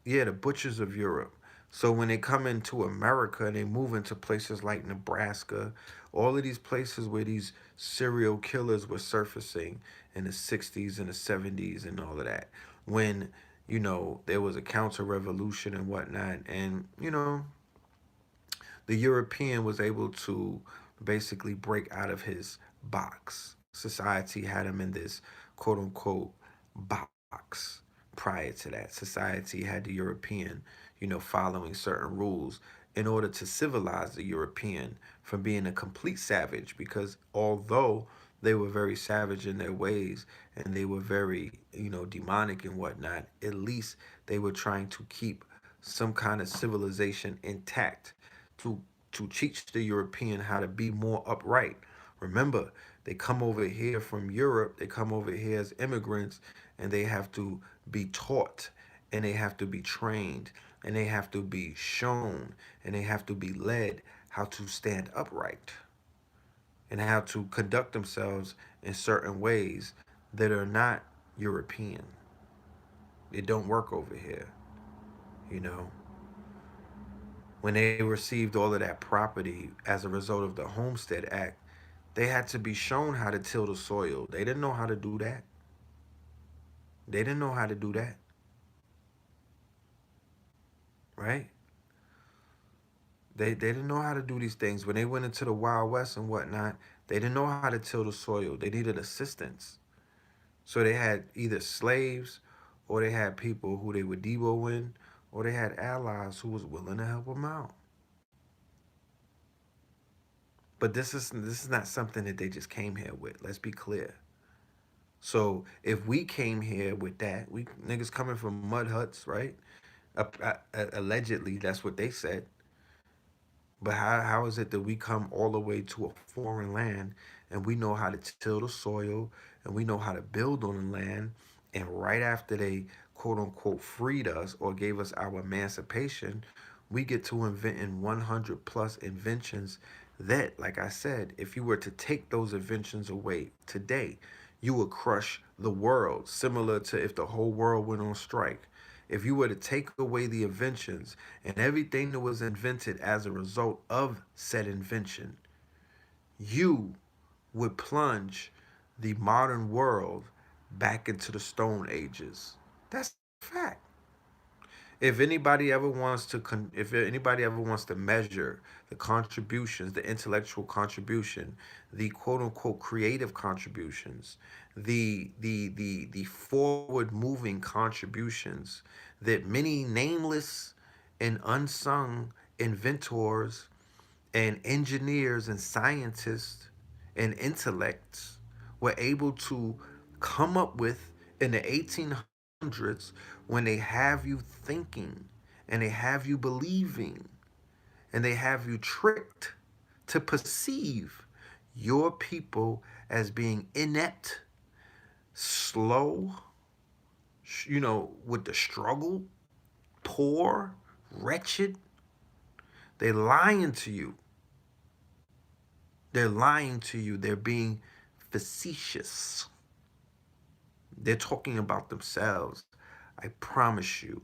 yeah, the butchers of Europe. So when they come into America and they move into places like Nebraska, all of these places where these serial killers were surfacing in the 60s and the 70s and all of that, when, there was a counter revolution and whatnot, and, the European was able to basically break out of his box. Society had him in this quote unquote box. Prior to that, society had the European, following certain rules in order to civilize the European from being a complete savage. Because although they were very savage in their ways and they were very, demonic and whatnot, at least they were trying to keep some kind of civilization intact to teach the European how to be more upright. Remember, they come over here from Europe, they come over here as immigrants, and they have to be taught, and they have to be trained, and they have to be shown, and they have to be led how to stand upright and how to conduct themselves in certain ways that are not European. It don't work over here, you know. When they received all of that property as a result of the Homestead Act, they had to be shown how to till the soil. They didn't know how to do that. They didn't know how to do that, right? They didn't know how to do these things. When they went into the Wild West and whatnot, they didn't know how to till the soil. They needed assistance. So they had either slaves, or they had people who they would Debo in, or they had allies who was willing to help them out. But this is not something that they just came here with. Let's be clear. So if we came here with that, we niggas coming from mud huts, right? Allegedly, that's what they said. But how is it that we come all the way to a foreign land and we know how to till the soil and we know how to build on the land, and right after they quote unquote freed us or gave us our emancipation, we get to inventing 100 plus inventions that, like I said, if you were to take those inventions away today, you would crush the world, similar to if the whole world went on strike. If you were to take away the inventions and everything that was invented as a result of said invention, you would plunge the modern world back into the Stone Ages. That's a fact. If anybody ever wants to measure the contributions, the intellectual contribution, the quote unquote creative contributions, the forward moving contributions that many nameless and unsung inventors and engineers and scientists and intellects were able to come up with in the 1800s, when they have you thinking and they have you believing and they have you tricked to perceive your people as being inept, slow, with the struggle, poor, wretched. They're lying to you. They're lying to you. They're being facetious. They're talking about themselves. I promise you.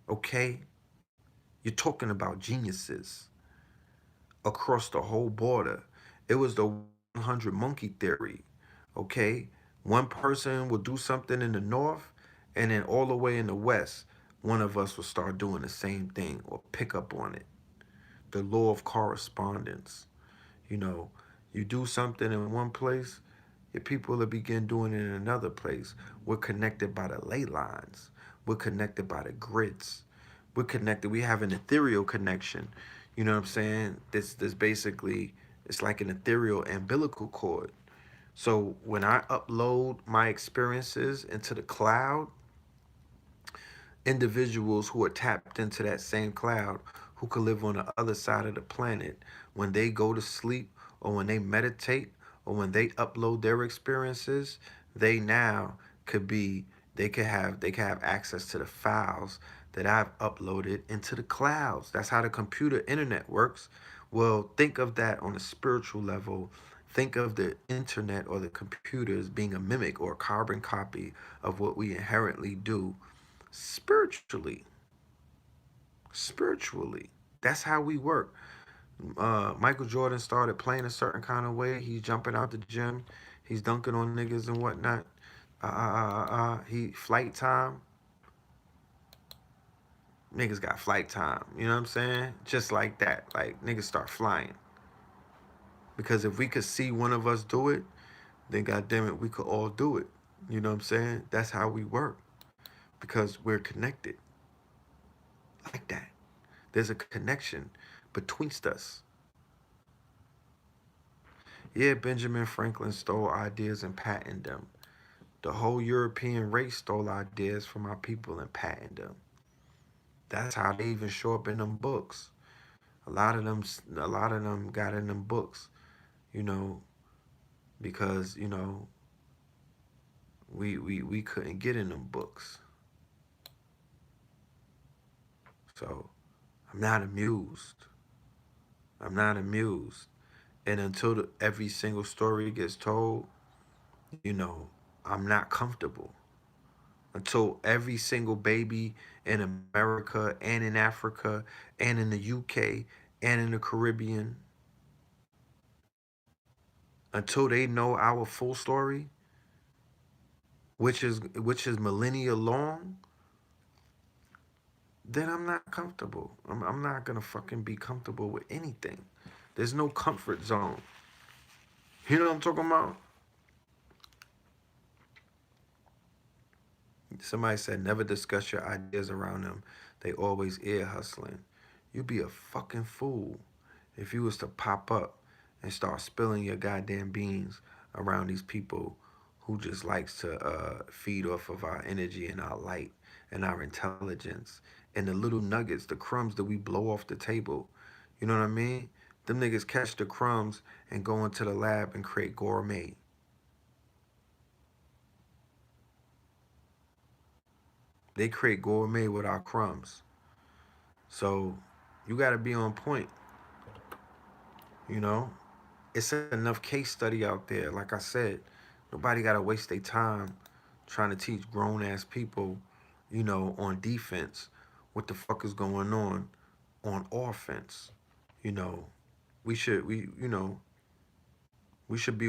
Okay? You're talking about geniuses across the whole border. It was the 100 monkey theory. Okay? One person will do something in the north, and then all the way in the west, one of us will start doing the same thing or pick up on it. The law of correspondence. You know, you do something in one place, your people will begin doing it in another place. We're connected by the ley lines. We're connected by the grids. We're connected. We have an ethereal connection. You know what I'm saying? This basically, it's like an ethereal umbilical cord. So when I upload my experiences into the cloud, individuals who are tapped into that same cloud, who could live on the other side of the planet, when they go to sleep or when they meditate or when they upload their experiences, they now could be they could have access to the files that I've uploaded into the clouds. That's how the computer internet works. Well, think of that on a spiritual level. Think of the internet or the computers being a mimic or a carbon copy of what we inherently do spiritually. Spiritually. That's how we work. Michael Jordan started playing a certain kind of way. He's jumping out the gym. He's dunking on niggas and whatnot. He flight time. Niggas got flight time. You know what I'm saying? Just like that. Like niggas start flying. Because if we could see one of us do it, then goddamn it, we could all do it. You know what I'm saying? That's how we work. Because we're connected. Like that. There's a connection betwixt us. Yeah, Benjamin Franklin stole ideas and patented them. The whole European race stole ideas from our people and patented them. That's how they even show up in them books. A lot of them got in them books, you know, because we couldn't get in them books. So I'm not amused. I'm not amused. And until every single story gets told, I'm not comfortable. Until every single baby in America and in Africa and in the UK and in the Caribbean, until they know our full story, which is millennia long, then I'm not comfortable. I'm not gonna fucking be comfortable with anything. There's no comfort zone. You know what I'm talking about? Somebody said never discuss your ideas around them. They always ear hustling. You'd be a fucking fool if you was to pop up and start spilling your goddamn beans around these people who just likes to feed off of our energy and our light and our intelligence and the little nuggets, the crumbs that we blow off the table. You know what I mean? Them niggas catch the crumbs and go into the lab and create gourmet. They create gourmet with our crumbs. So you got to be on point, you know? It's enough case study out there. Like I said, nobody got to waste their time trying to teach grown ass people, on defense what the fuck is going on offense. You know, we should be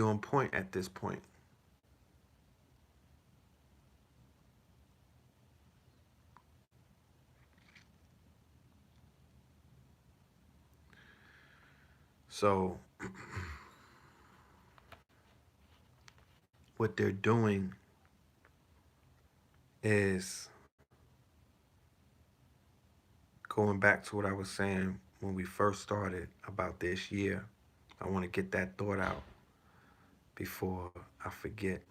on point at this point. So what they're doing is going back to what I was saying when we first started about this year. I want to get that thought out before I forget.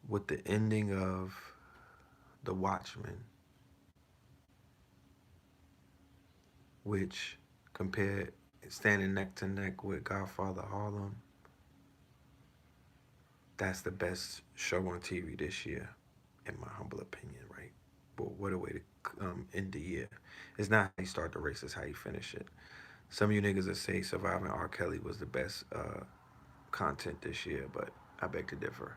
With the ending of The Watchmen, which compared standing neck to neck with Godfather Harlem, that's the best show on TV this year, in my humble opinion, right? But what a way to end the year. It's not how you start the race, it's how you finish it. Some of you niggas that say Surviving R. Kelly was the best content this year, but I beg to differ.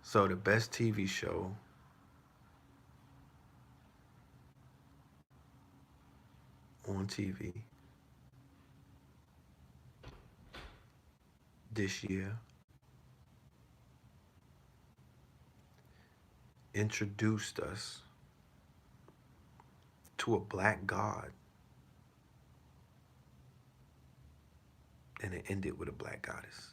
So the best TV show on TV this year introduced us to a black god, and it ended with a black goddess.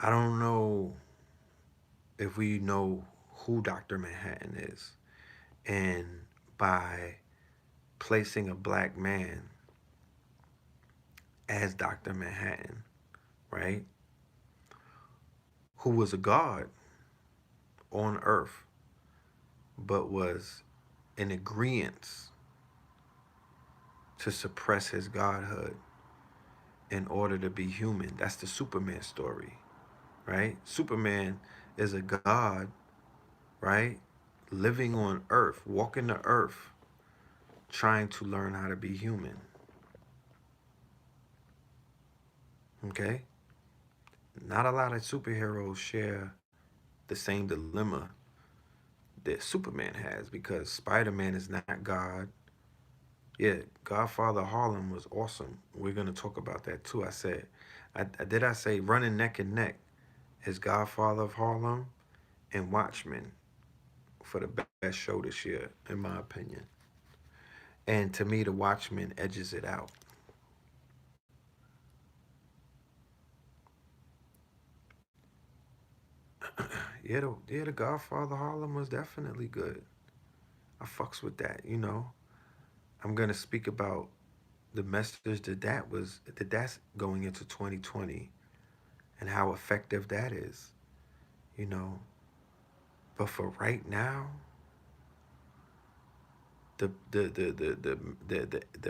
I don't know if we know who Dr. Manhattan is, and by placing a black man as Dr. Manhattan, right, who was a god on earth, but was in agreement to suppress his godhood in order to be human. That's the Superman story, right? Superman is a god, right? Living on earth, walking the earth, trying to learn how to be human. Okay? Not a lot of superheroes share the same dilemma that Superman has, because Spider-Man is not God. Yeah, Godfather Harlem was awesome. We're gonna talk about that too. I say running neck and neck is Godfather of Harlem and Watchmen for the best show this year, in my opinion. And to me, the Watchmen edges it out. The Godfather Harlem was definitely good. I fucks with that. I'm gonna speak about the message that's going into 2020 and how effective that is, you know. But for right now, the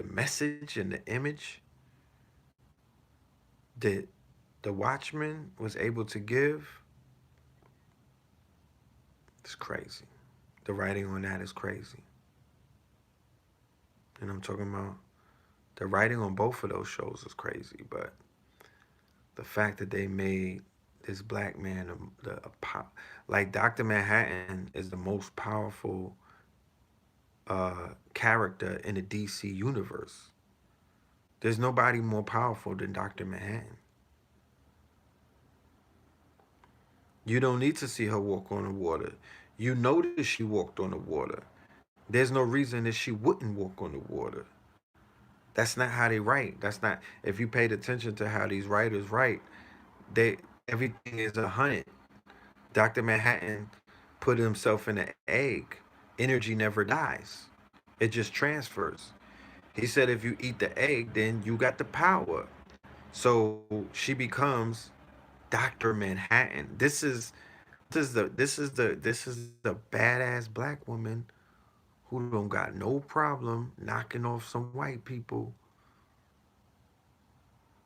message and the image that the Watchman was able to give is crazy. The writing on that is crazy. And I'm talking about the writing on both of those shows is crazy, but the fact that they made this black man like Dr. Manhattan is the most powerful character in the DC universe. There's nobody more powerful than Dr. Manhattan. You don't need to see her walk on the water. You notice she walked on the water. There's no reason that she wouldn't walk on the water. That's not how they write. That's not. If you paid attention to how these writers write, they everything is 100. Dr. Manhattan put himself in an egg. Energy never dies. It just transfers. He said if you eat the egg, then you got the power. So she becomes Dr. Manhattan. This is the badass black woman who don't got no problem knocking off some white people.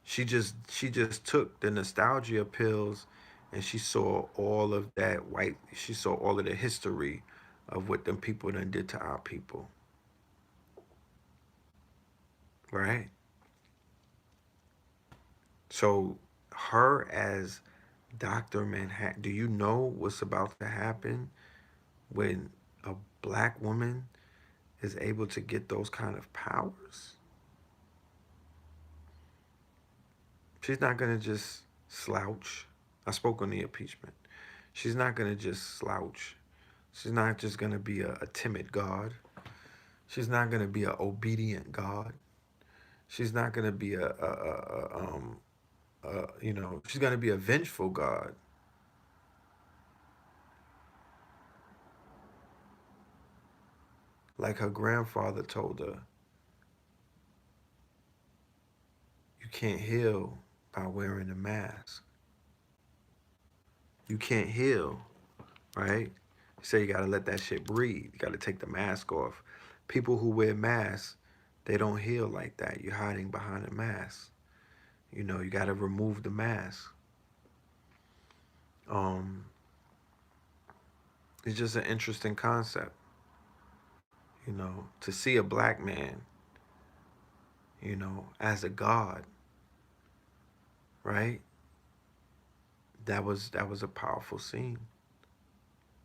She just took the nostalgia pills and she saw all of that white she saw all of the history of what them people done did to our people. Right? So her as Dr. Manhattan, do you know what's about to happen when a black woman is able to get those kind of powers? She's not going to just slouch. I spoke on the impeachment. She's not going to just slouch. She's not just going to be a timid God. She's not going to be an obedient God. She's not going to be she's going to be a vengeful God. Like her grandfather told her, you can't heal by wearing a mask. You can't heal, right? So you gotta let that shit breathe. You gotta take the mask off. People who wear masks, they don't heal like that. You're hiding behind a mask. You gotta remove the mask. Um, it's just an interesting concept, to see a black man, as a god, right? That was a powerful scene.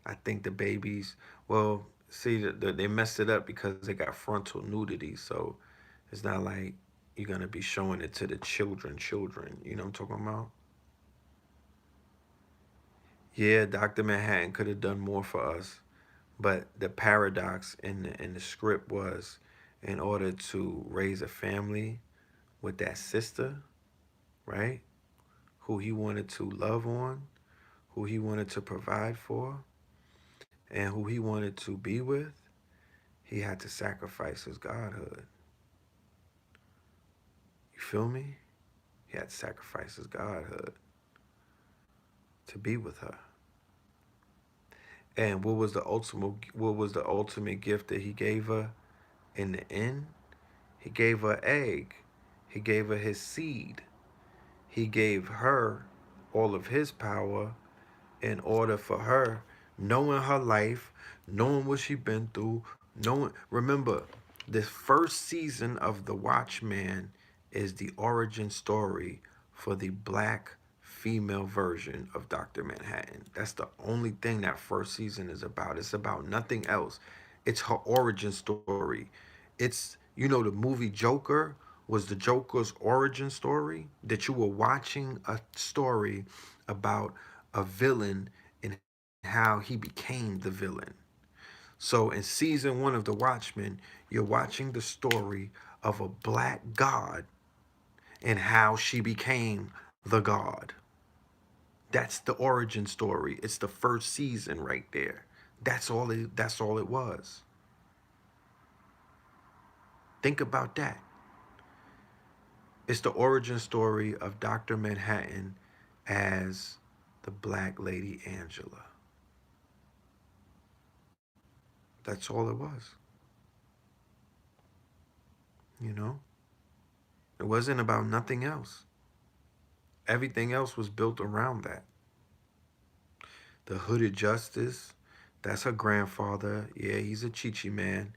I think the babies, well, see, they messed it up because they got frontal nudity. So it's not like you're going to be showing it to the children. You know what I'm talking about? Yeah, Dr. Manhattan could have done more for us. But the paradox in the script was in order to raise a family with that sister, right? Who he wanted to love on, who he wanted to provide for, and who he wanted to be with, he had to sacrifice his godhood. You feel me? He had to sacrifice his godhood to be with her. And what was the ultimate gift that he gave her in the end? He gave her egg. He gave her his seed. He gave her all of his power in order for her, knowing her life, knowing what she been through, knowing. Remember, this first season of The Watchmen is the origin story for the black female version of Dr. Manhattan. That's the only thing that first season is about. It's about nothing else. It's her origin story. The movie Joker was the Joker's origin story, that you were watching a story about a villain and how he became the villain. So in season one of The Watchmen, you're watching the story of a black god and how she became the god. That's the origin story. It's the first season right there. That's all it was. Think about that. It's the origin story of Dr. Manhattan as the black lady Angela. That's all it was. You know? It wasn't about nothing else. Everything else was built around that. The hooded justice, that's her grandfather. Yeah, he's a Chichi man,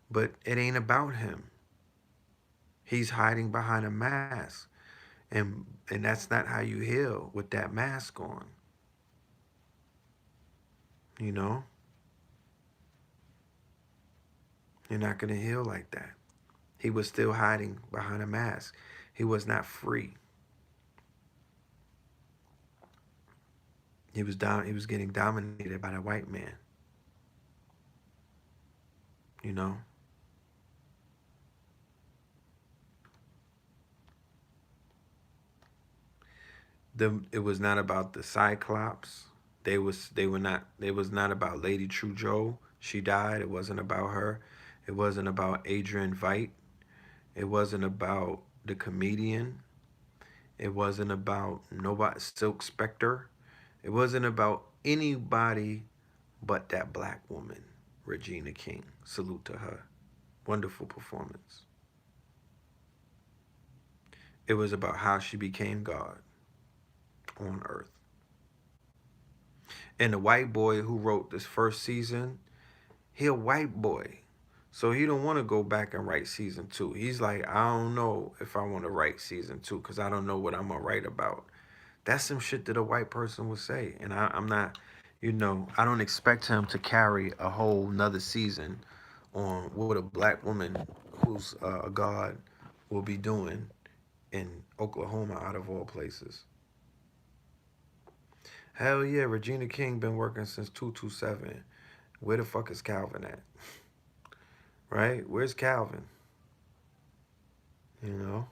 but it ain't about him. He's hiding behind a mask. And that's not how you heal with that mask on. You know? You're not going to heal like that. He was still hiding behind a mask. He was not free. He was getting dominated by the white man. You know, it was not about the Cyclops. They was not about Lady Trudeau. She died. It wasn't about her. It wasn't about Adrian Veidt. It wasn't about the comedian. It wasn't about nobody Silk Spectre. It wasn't about anybody but that black woman, Regina King. Salute to her. Wonderful performance. It was about how she became God on earth. And the white boy who wrote this first season, he a white boy. So he don't want to go back and write season 2. He's like, I don't know if I want to write season 2 because I don't know what I'm going to write about. That's some shit that a white person would say. And I'm not, I don't expect him to carry a whole nother season on what a black woman who's a god will be doing in Oklahoma out of all places. Hell yeah, Regina King been working since 227. Where the fuck is Calvin at? Right? Where's Calvin? You know?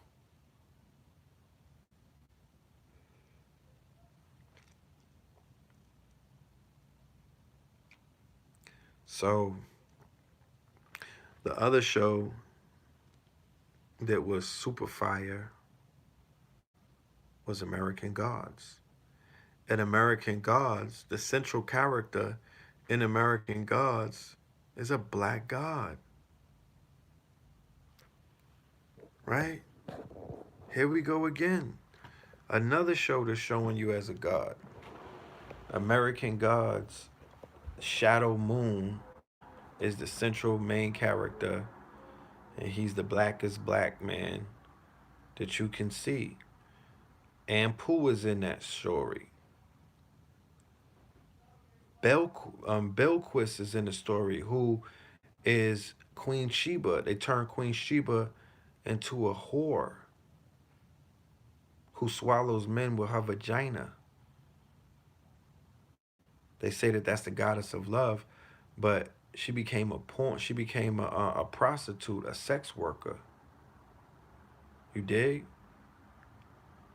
So the other show that was super fire was American Gods. In American Gods, the central character in American Gods is a black god. Right? Here we go again. Another show that's showing you as a god. American Gods, Shadow Moon is the central main character, and he's the blackest black man that you can see. And Pooh is in that story. Belquist is in the story, who is Queen Sheba. They turned Queen Sheba into a whore who swallows men with her vagina. They say that that's the goddess of love, but she became a porn. She became a prostitute, a sex worker. You dig?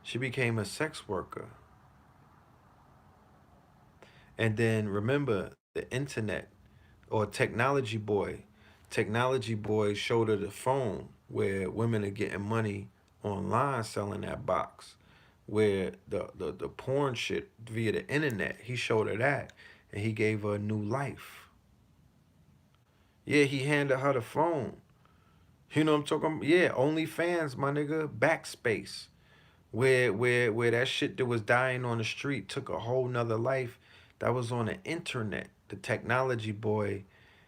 She became a sex worker. And then remember the internet or Technology boy showed her the phone where women are getting money online selling that box. Where the porn shit via the internet, he showed her that and he gave her a new life. Yeah, he handed her the phone. You know what I'm talking about? Yeah, OnlyFans, my nigga, Backspace. Where that shit that was dying on the street took a whole nother life that was on the internet. The technology boy,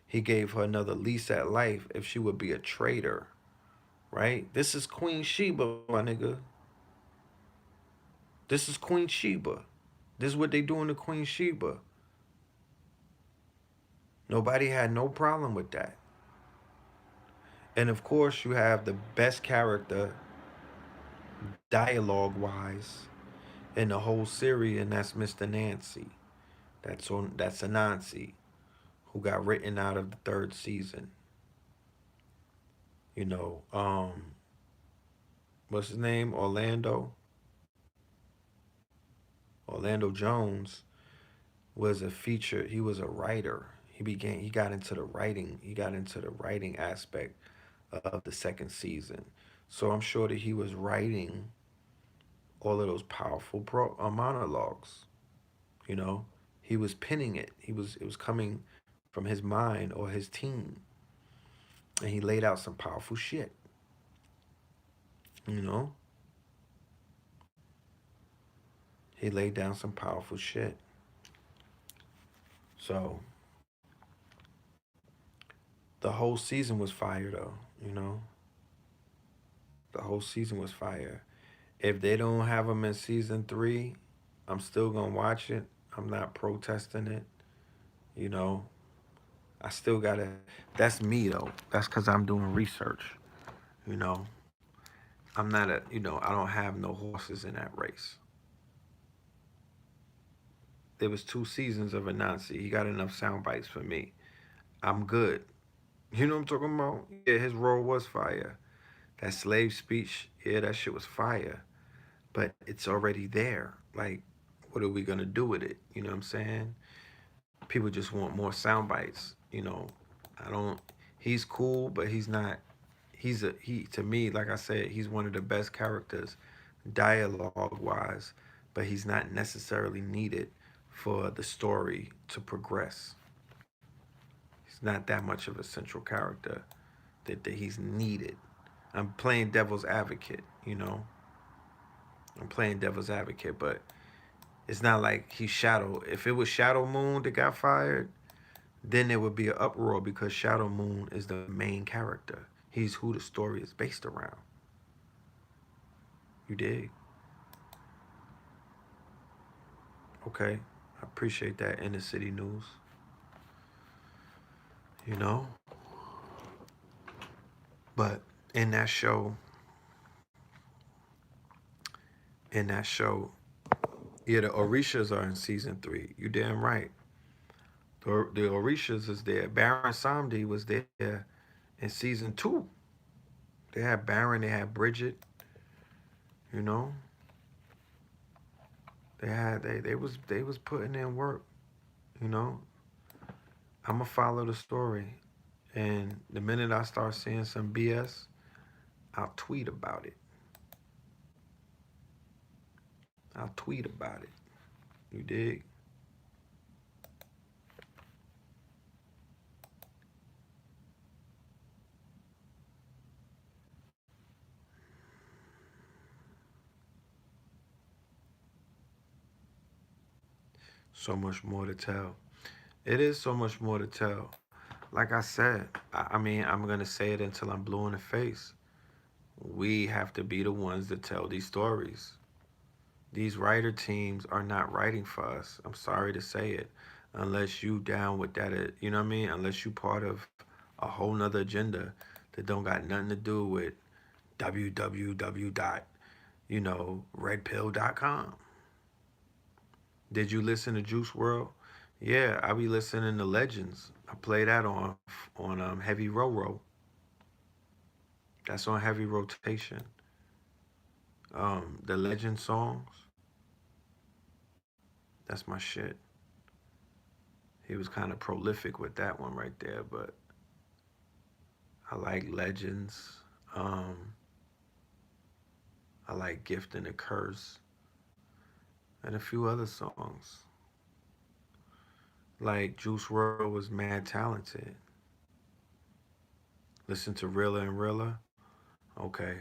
he gave her another lease at life if she would be a trader, right? This is Queen Sheba, my nigga. This is Queen Sheba. This is what they doing to Queen Sheba. Nobody had no problem with that. And of course, you have the best character, dialogue wise, in the whole series, and that's Mr. Nancy. That's Anansi, who got written out of the third season. You know, what's his name? Orlando Jones was a feature. He was a writer. He got into the writing. He got into the writing aspect of the second season. So I'm sure that he was writing all of those powerful monologues. You know, he was penning it. It was coming from his mind or his team, and he laid out some powerful shit. You know, he laid down some powerful shit. So the whole season was fire, though. You know, the whole season was fire. If they don't have him in season 3, I'm still gonna watch it. I'm not protesting it. You know, I still gotta. That's me though. That's because I'm doing research. You know, I'm not a, I don't have no horses in that race. There was 2 seasons of Anansi. He got enough sound bites for me. I'm good. You know what I'm talking about? Yeah, his role was fire. That slave speech, yeah, that shit was fire. But it's already there. Like, what are we gonna do with it? You know what I'm saying? People just want more sound bites. I don't. He's cool, but he's not. He to me, like I said, he's one of the best characters, dialogue wise, but he's not necessarily needed for the story to progress. He's not that much of a central character that he's needed. I'm playing devil's advocate, I'm playing devil's advocate, but it's not like he's Shadow. If it was Shadow Moon that got fired, then there would be an uproar because Shadow Moon is the main character. He's who the story is based around. You dig? Okay. I appreciate that inner city news. You know? But in that show, in that show, yeah, the Orishas are in season 3. You damn right. The Orishas is there. Baron Samdi was there in season 2. They had Baron, they had Bridget, you know. They was putting in work, you know. I'ma follow the story. And the minute I start seeing some BS, I'll tweet about it. I'll tweet about it. You dig? So much more to tell. It is so much more to tell. Like I said, I mean, I'm gonna say it until I'm blue in the face. We have to be the ones that tell these stories. These writer teams are not writing for us. I'm sorry to say it. Unless you down with that, you know what I mean? Unless you part of a whole nother agenda that don't got nothing to do with www dot, redpill.com. Did you listen to Juice World? Yeah, I be listening to Legends. I play that on Heavy Row. That's on heavy rotation. The Legend songs, that's my shit. He was kind of prolific with that one right there, but I like Legends. Um, I like Gift and a Curse, and a few other songs. Like Juice WRLD was mad talented. Listen to Realer and Realer. Okay,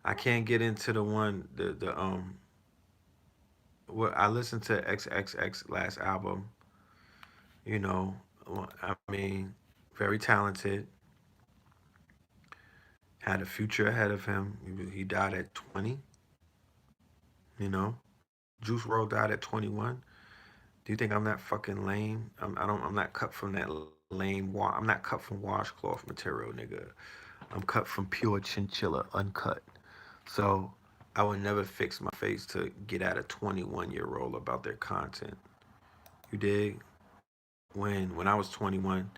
I can't get into the one the. What I listened to XXX last album. You know, I mean, very talented. Had a future ahead of him. He died at 20. You know, Juice WRLD died at 21. Do you think I'm that fucking lame? I'm not cut from that lame. I'm not cut from washcloth material, nigga. I'm cut from pure chinchilla, uncut. So I would never fix my face to get at a 21-year-old about their content. You dig? When I was 21,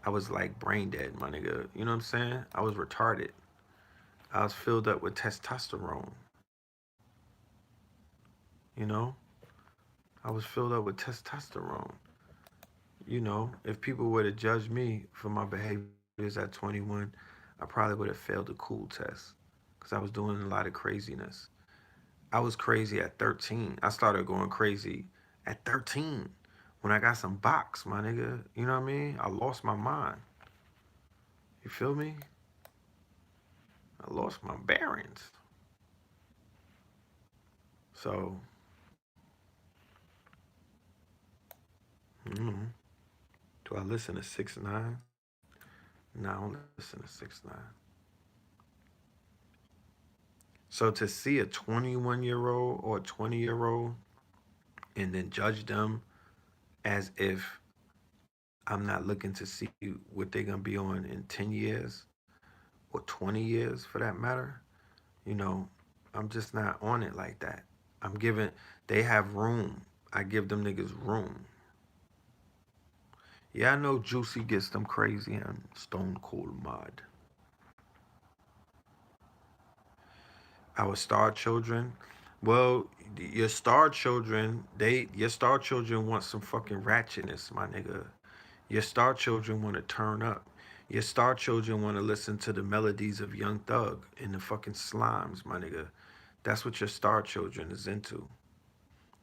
I was like brain dead, my nigga. You know what I'm saying? I was retarded. I was filled up with testosterone. You know? I was filled up with testosterone. If people would have judged me for my behaviors at 21, I probably would have failed the cool test because I was doing a lot of craziness. I was crazy at 13. I started going crazy at 13 when I got some box, my nigga. You know what I mean? I lost my mind. You feel me? I lost my bearings. So, you know, do I listen to 6ix9ine? No, I don't listen to 6ix9ine. So to see a 21-year-old or a 20-year-old and then judge them as if I'm not looking to see what they're gonna be on in 10 years, or 20 years for that matter, you know, I'm just not on it like that. I'm giving, they have room. I give them niggas room. Yeah, I know Juicy gets them crazy and Stone Cold Mod. Our star children, well, your star children, your star children want some fucking ratchetness, my nigga. Your star children want to turn up. Your star children want to listen to the melodies of Young Thug and the fucking slimes, my nigga. That's what your star children is into.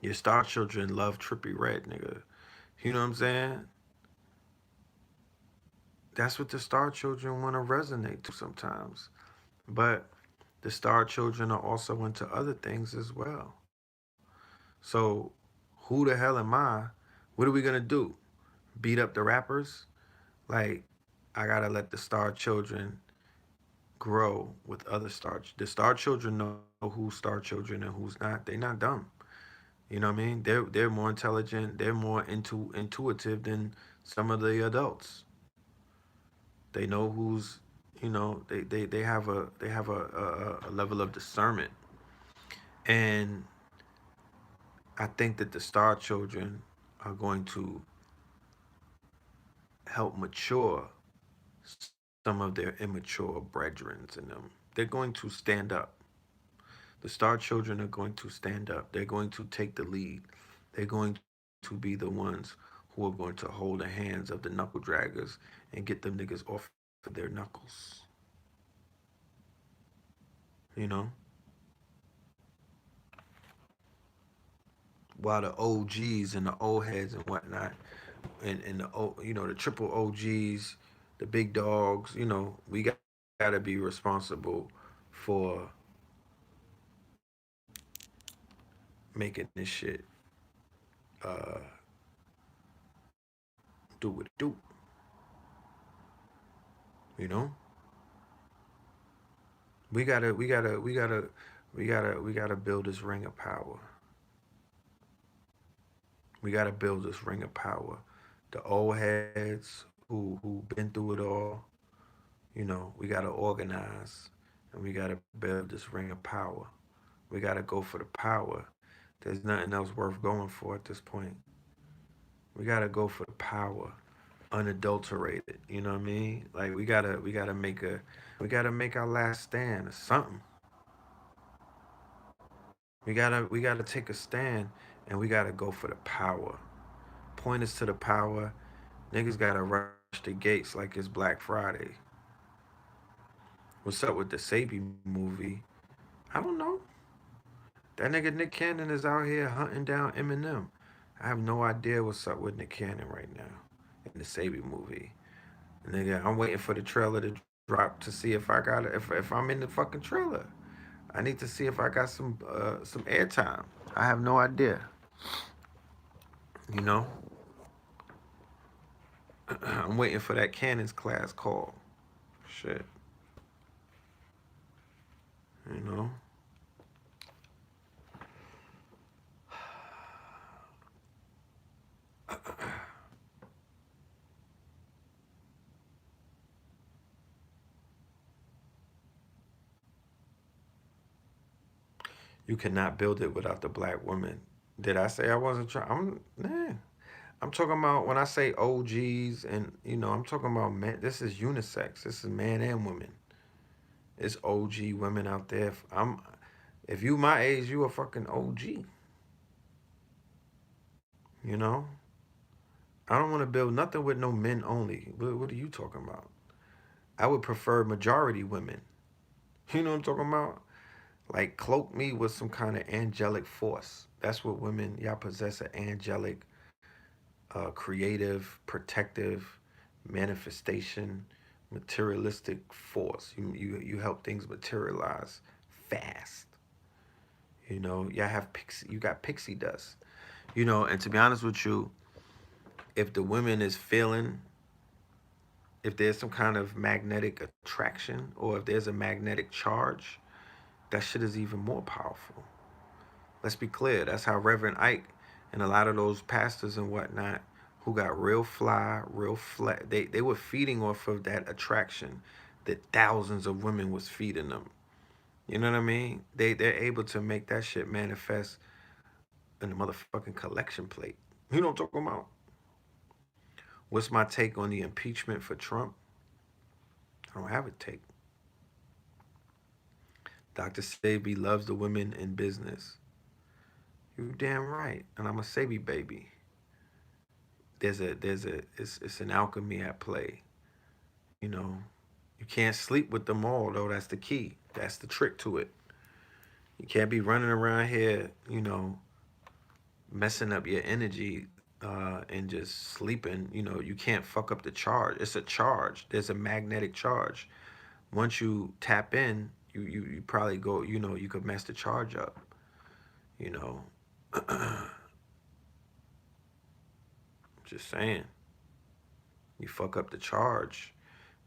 Your star children love Trippy Red, nigga. You know what I'm saying? That's what the star children want to resonate to sometimes. But the star children are also into other things as well. So who the hell am I? What are we gonna do? Beat up the rappers? Like, I gotta let the star children grow with other star. The star children know who's star children and who's not. They not dumb. You know what I mean? They're more intelligent. They're more intuitive than some of the adults. They know who's, they have a level of discernment. And I think that the star children are going to help mature some of their immature brethrens in them. They're going to stand up. The star children are going to stand up. They're going to take the lead. They're going to be the ones who are going to hold the hands of the knuckle draggers and get them niggas off of their knuckles. You know? While the OGs and the old heads and whatnot, and the triple OGs, the big dogs, we gotta be responsible for making this shit do what it do. You know, we gotta build this ring of power. We gotta build this ring of power. The old heads who been through it all, we gotta organize and we gotta build this ring of power. We gotta go for the power. There's nothing else worth going for at this point. We gotta go for the power, unadulterated. You know what I mean? Like we gotta make our last stand or something. We gotta take a stand and we gotta go for the power. Point us to the power. Niggas gotta rush the gates like it's Black Friday. What's up with the Sabi movie? I don't know. That nigga Nick Cannon is out here hunting down Eminem. I have no idea what's up with Nick Cannon right now in the Sabi movie. Nigga, I'm waiting for the trailer to drop to see if I got it. If I'm in the fucking trailer, I need to see if I got some airtime. I have no idea. You know, I'm waiting for that Cannon's class call. Shit. You know. You cannot build it without the black woman. Did I say I wasn't trying? I'm talking about when I say OGs and I'm talking about man. This is unisex. This is man and woman. It's OG women out there. If you my age, you a fucking OG. You know. I don't want to build nothing with no men only. What are you talking about? I would prefer majority women. You know what I'm talking about? Like cloak me with some kind of angelic force. That's what women y'all possess, an angelic, creative, protective, manifestation, materialistic force. You help things materialize fast. Y'all have pixie. You got pixie dust. And to be honest with you, if the women is feeling, if there's some kind of magnetic attraction or if there's a magnetic charge, that shit is even more powerful. Let's be clear. That's how Reverend Ike and a lot of those pastors and whatnot who got real fly, real flat, they were feeding off of that attraction, that thousands of women was feeding them. You know what I mean? They're able to make that shit manifest in the motherfucking collection plate. You know what I'm talking about? What's my take on the impeachment for Trump? I don't have a take. Dr. Sebi loves the women in business. You damn right. And I'm a Sebi baby. It's an alchemy at play. You know, you can't sleep with them all though. That's the key. That's the trick to it. You can't be running around here, messing up your energy and just sleeping. You can't fuck up the charge. It's a charge. There's a magnetic charge. Once you tap in, you probably go. You could mess the charge up. You know, just saying. You fuck up the charge.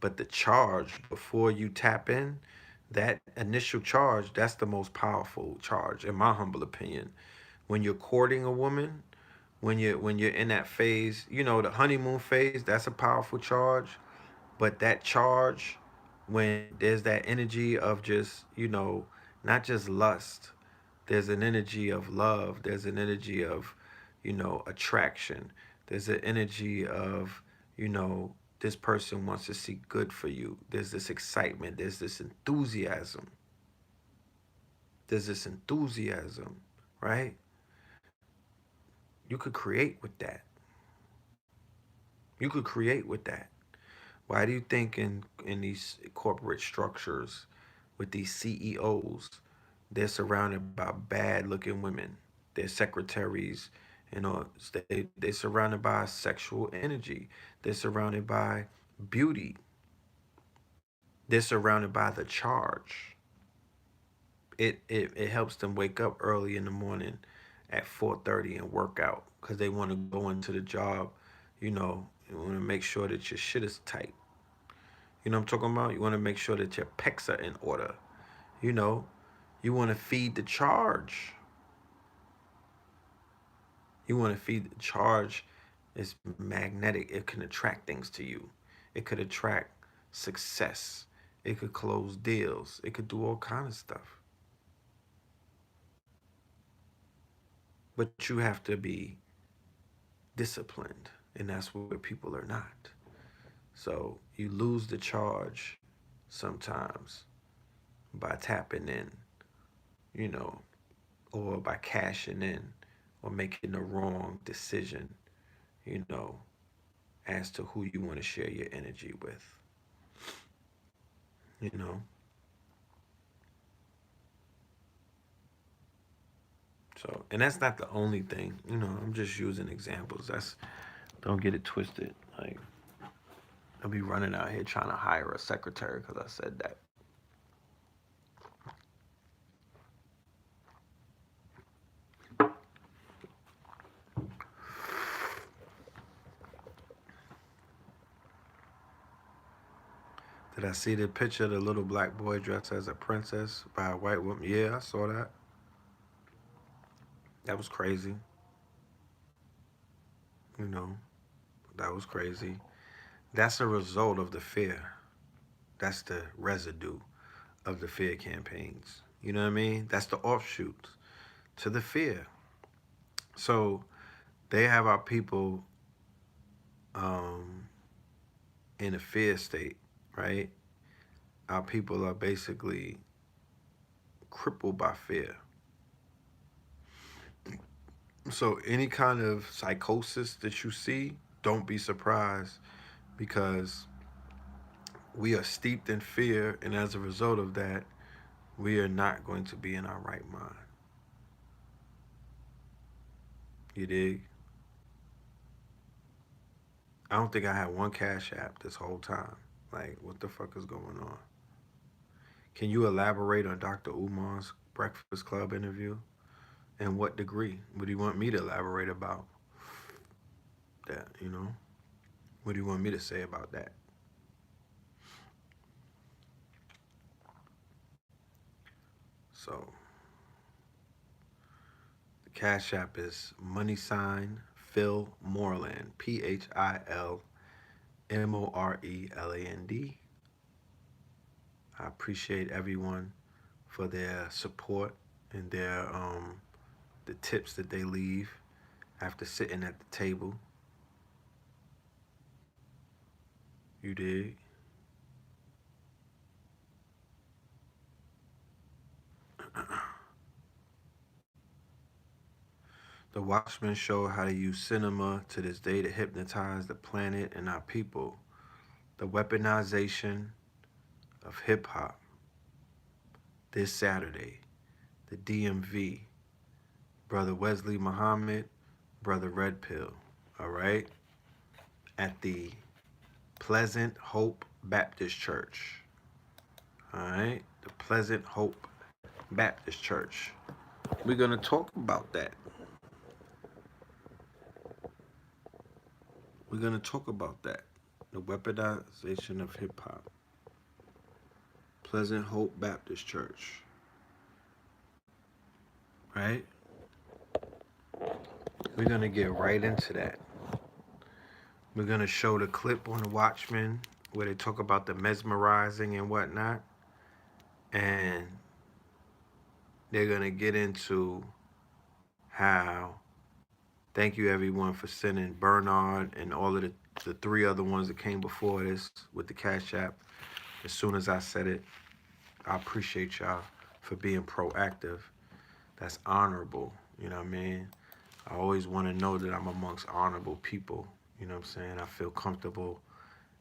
But the charge before you tap in, that initial charge, that's the most powerful charge, in my humble opinion. When you're courting a woman, when you're in that phase, the honeymoon phase, that's a powerful charge. But that charge, when there's that energy of just, not just lust, there's an energy of love, there's an energy of, attraction, there's an energy of, this person wants to see good for you. There's this excitement, there's this enthusiasm, right? You could create with that. You could create with that. Why do you think in these corporate structures with these CEOs, they're surrounded by bad looking women? They're secretaries, they're surrounded by sexual energy. They're surrounded by beauty. They're surrounded by the charge. It helps them wake up early in the morning at 4:30 and work out because they want to go into the job. You want to make sure that your shit is tight. You know what I'm talking about? You want to make sure that your pecs are in order. You know, you want to feed the charge. You want to feed the charge. It's magnetic. It can attract things to you. It could attract success. It could close deals. It could do all kind of stuff. But you have to be disciplined, and that's where people are not. So you lose the charge sometimes by tapping in, you know, or by cashing in or making the wrong decision, you know, as to who you want to share your energy with, you know. So, and that's not the only thing, I'm just using examples. Don't get it twisted. Like, I'll be running out here trying to hire a secretary because I said that. Did I see the picture of the little black boy dressed as a princess by a white woman? Yeah, I saw that. That was crazy. You know, that was crazy. That's a result of the fear. That's the residue of the fear campaigns. You know what I mean? That's the offshoot to the fear. So they have our people um, in a fear state, right? Our people are basically crippled by fear. So any kind of psychosis that you see, don't be surprised because we are steeped in fear, and as a result of that, we are not going to be in our right mind. You dig? I don't think I had one Cash App this whole time. Like, what the fuck is going on? Can you elaborate on Dr. Umar's Breakfast Club interview? And what degree? What do you want me to elaborate about that, What do you want me to say about that? So, the Cash App is $, Moreland, PhilMoreland. I appreciate everyone for their support and their the tips that they leave after sitting at the table. You dig? The Watchmen show how to use cinema to this day to hypnotize the planet and our people. The weaponization of hip hop this Saturday. The DMV. Brother Wesley Muhammad, Brother Red Pill. All right? At the Pleasant Hope Baptist Church. All right? The Pleasant Hope Baptist Church. We're going to talk about that. We're going to talk about that. The weaponization of hip hop. Pleasant Hope Baptist Church. Right? We're going to get right into that. We're going to show the clip on the Watchmen where they talk about the mesmerizing and whatnot. And they're going to get into how, thank you everyone for sending Bernard and all of the three other ones that came before this with the Cash App. As soon as I said it, I appreciate y'all for being proactive. That's honorable, you know what I mean? I always want to know that I'm amongst honorable people, you know what I'm saying? I feel comfortable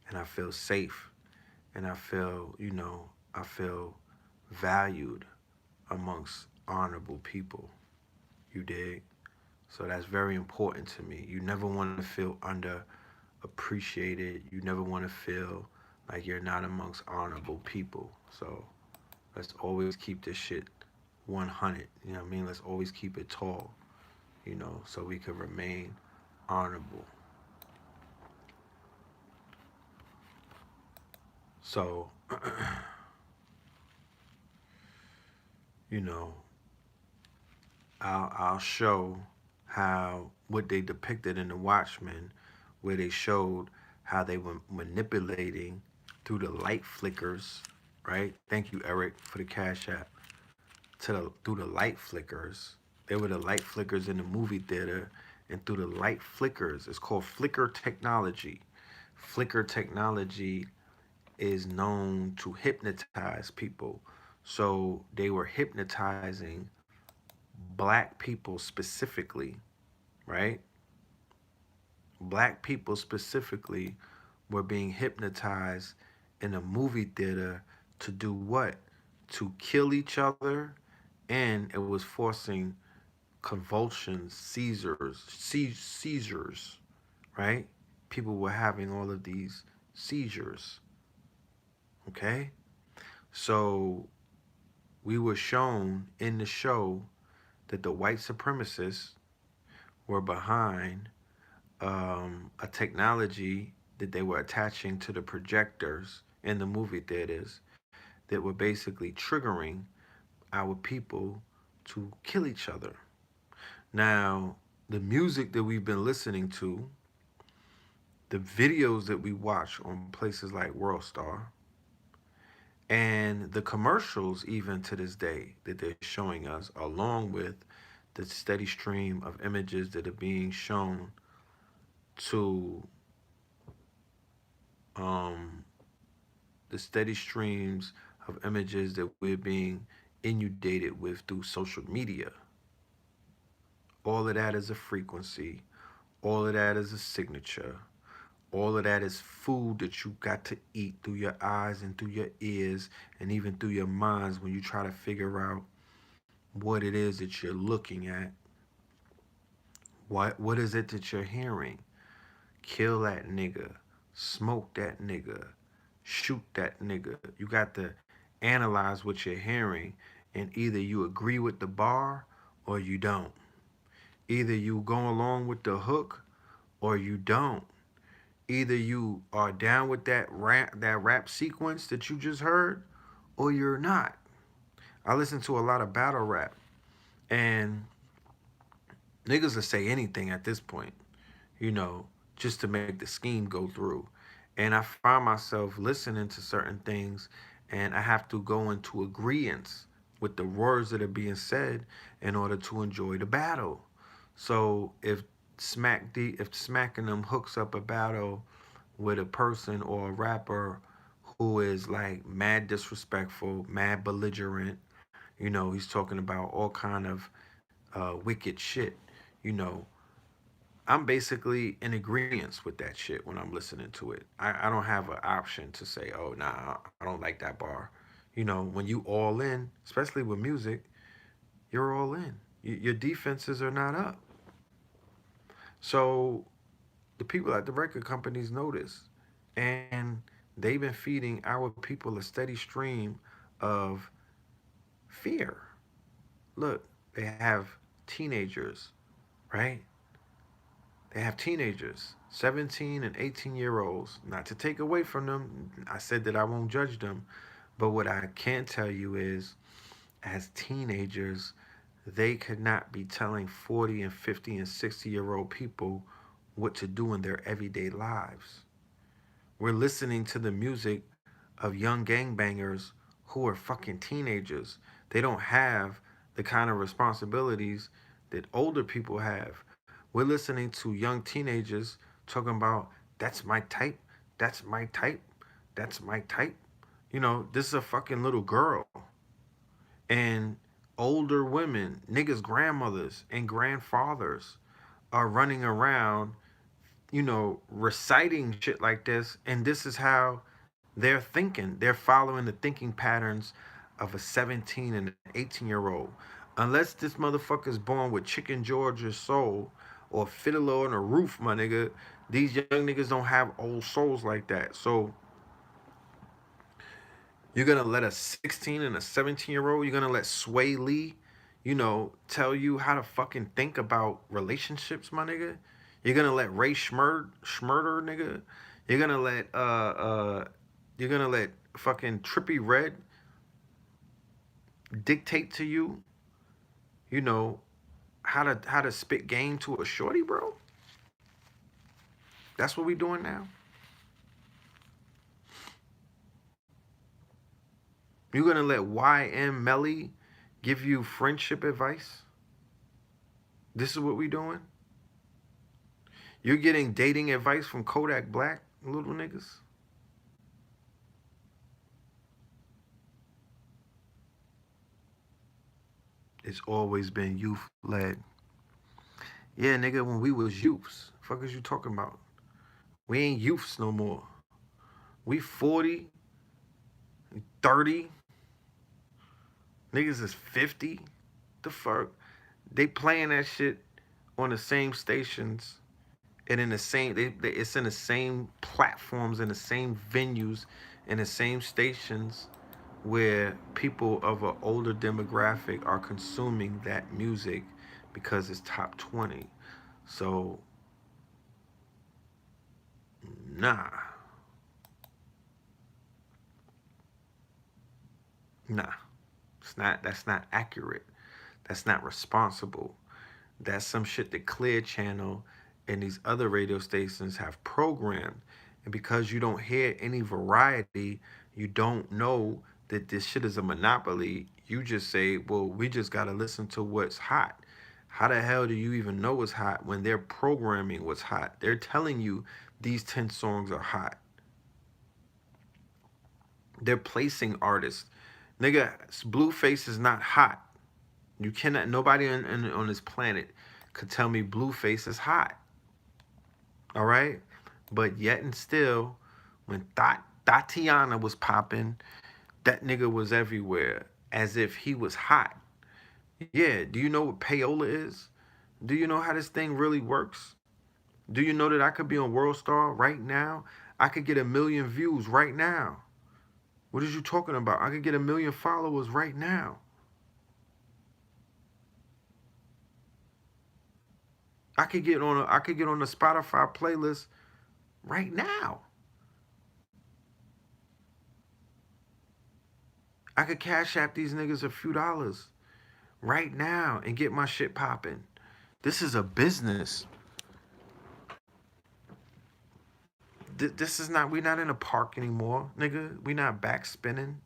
and I feel safe and I feel, I feel valued amongst honorable people, you dig? So that's very important to me. You never want to feel underappreciated. You never want to feel like you're not amongst honorable people. So let's always keep this shit 100. You know what I mean? Let's always keep it tall, so we can remain honorable. So, you know, I'll show how what they depicted in the Watchmen, where they showed how they were manipulating through the light flickers, right? Thank you, Eric, for the Cash App. Through the light flickers, there were the light flickers in the movie theater, and through the light flickers, it's called flicker technology. Flicker technology is known to hypnotize people. So they were hypnotizing black people specifically, right? Black people specifically were being hypnotized in a movie theater to do what? To kill each other, and it was forcing convulsions, seizures, right? People were having all of these seizures, okay? So we were shown in the show that the white supremacists were behind a technology that they were attaching to the projectors in the movie theaters that were basically triggering our people to kill each other. Now, the music that we've been listening to, the videos that we watch on places like WorldStar, and the commercials, even to this day, that they're showing us, along with the steady stream of images that are being shown to um, the steady streams of images that we're being inundated with through social media. All of that is a frequency. All of that is a signature. All of that is food that you got to eat through your eyes and through your ears and even through your minds when you try to figure out what it is that you're looking at. What is it that you're hearing? Kill that nigga. Smoke that nigga. Shoot that nigga. You got to analyze what you're hearing, and either you agree with the bar or you don't. Either you go along with the hook or you don't. Either you are down with that rap sequence that you just heard or you're not. I listen to a lot of battle rap, and niggas will say anything at this point, just to make the scheme go through. And I find myself listening to certain things and I have to go into agreement with the words that are being said in order to enjoy the battle. So if smacking them hooks up a battle with a person or a rapper who is like mad disrespectful, mad belligerent, he's talking about all kind of wicked shit, you know, I'm basically in agreement with that shit when I'm listening to it. I don't have an option to say, oh, nah, I don't like that bar. When you all in, especially with music, you're all in. Your defenses are not up. So the people at the record companies know this. And they've been feeding our people a steady stream of fear. Look, they have teenagers, right? They have teenagers, 17 and 18-year-olds. Not to take away from them, I said that I won't judge them. But what I can tell you is, as teenagers, they could not be telling 40 and 50 and 60-year-old people what to do in their everyday lives. We're listening to the music of young gangbangers who are fucking teenagers. They don't have the kind of responsibilities that older people have. We're listening to young teenagers talking about, that's my type, that's my type, that's my type. This is a fucking little girl. And older women, niggas' grandmothers and grandfathers are running around, reciting shit like this. And this is how they're thinking. They're following the thinking patterns of a 17 and an 18-year-old. Unless this motherfucker's born with Chicken George's soul or Fiddler on a Roof, my nigga, these young niggas don't have old souls like that. So you're gonna let a 16 and a 17-year-old, you're gonna let Sway Lee, tell you how to fucking think about relationships, my nigga. You're gonna let Ray Schmurder, nigga. You're gonna let you're gonna let fucking Trippy Red dictate to you, you know, how to spit game to a shorty, bro. That's what we doing now. You're gonna let YM Melly give you friendship advice? This is what we doing? You're getting dating advice from Kodak Black, little niggas? It's always been youth led. Yeah, nigga, when we was youths. Fuck is you talking about? We ain't youths no more. We 40, 30. Niggas is 50. The fuck? They playing that shit on the same stations and in the same it's in the same platforms, in the same venues, in the same stations where people of an older demographic are consuming that music because it's top 20. So nah, nah, that's not accurate. That's not responsible. That's some shit that Clear Channel and these other radio stations have programmed. And because you don't hear any variety, you don't know that this shit is a monopoly. You just say, well, we just got to listen to what's hot. How the hell do you even know what's hot when they're programming what's hot? They're telling you these 10 songs are hot. They're placing artists. Nigga, Blueface is not hot. You cannot, nobody on this planet could tell me Blueface is hot. All right? But yet and still, when Tatiana was popping, that nigga was everywhere as if he was hot. Yeah, do you know what payola is? Do you know how this thing really works? Do you know that I could be on World Star right now? I could get 1,000,000 views right now. What is you talking about? I could get 1,000,000 followers right now. I could get on the Spotify playlist right now. I could cash app these niggas a few dollars right now and get my shit popping. This is a business. This is not, we not in a park anymore, nigga. We not back spinning.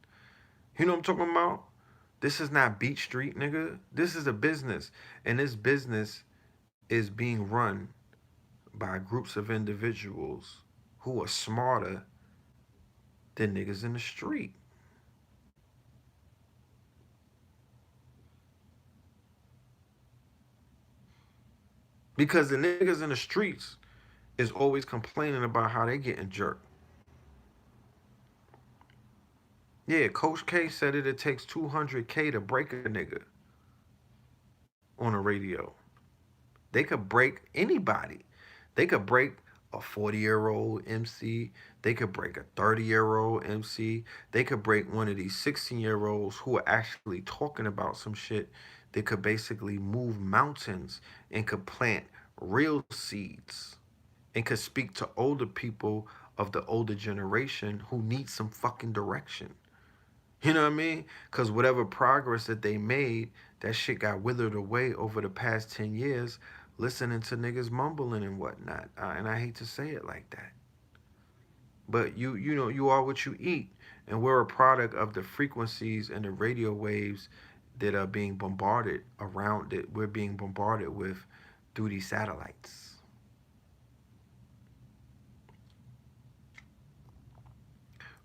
You know what I'm talking about? This is not Beach Street, nigga. This is a business. And this business is being run by groups of individuals who are smarter than niggas in the street. Because the niggas in the streets is always complaining about how they getting jerked. Yeah, Coach K said it takes 200K to break a nigga on a radio. They could break anybody. They could break a 40-year-old MC. They could break a 30-year-old MC. They could break one of these 16-year-olds who are actually talking about some shit that could basically move mountains and could plant real seeds and could speak to older people of the older generation who need some fucking direction. You know what I mean? Because whatever progress that they made, that shit got withered away over the past 10 years listening to niggas mumbling and whatnot. And I hate to say it like that. But you know, you are what you eat. And we're a product of the frequencies and the radio waves that are being bombarded around, that we're being bombarded with through these satellites.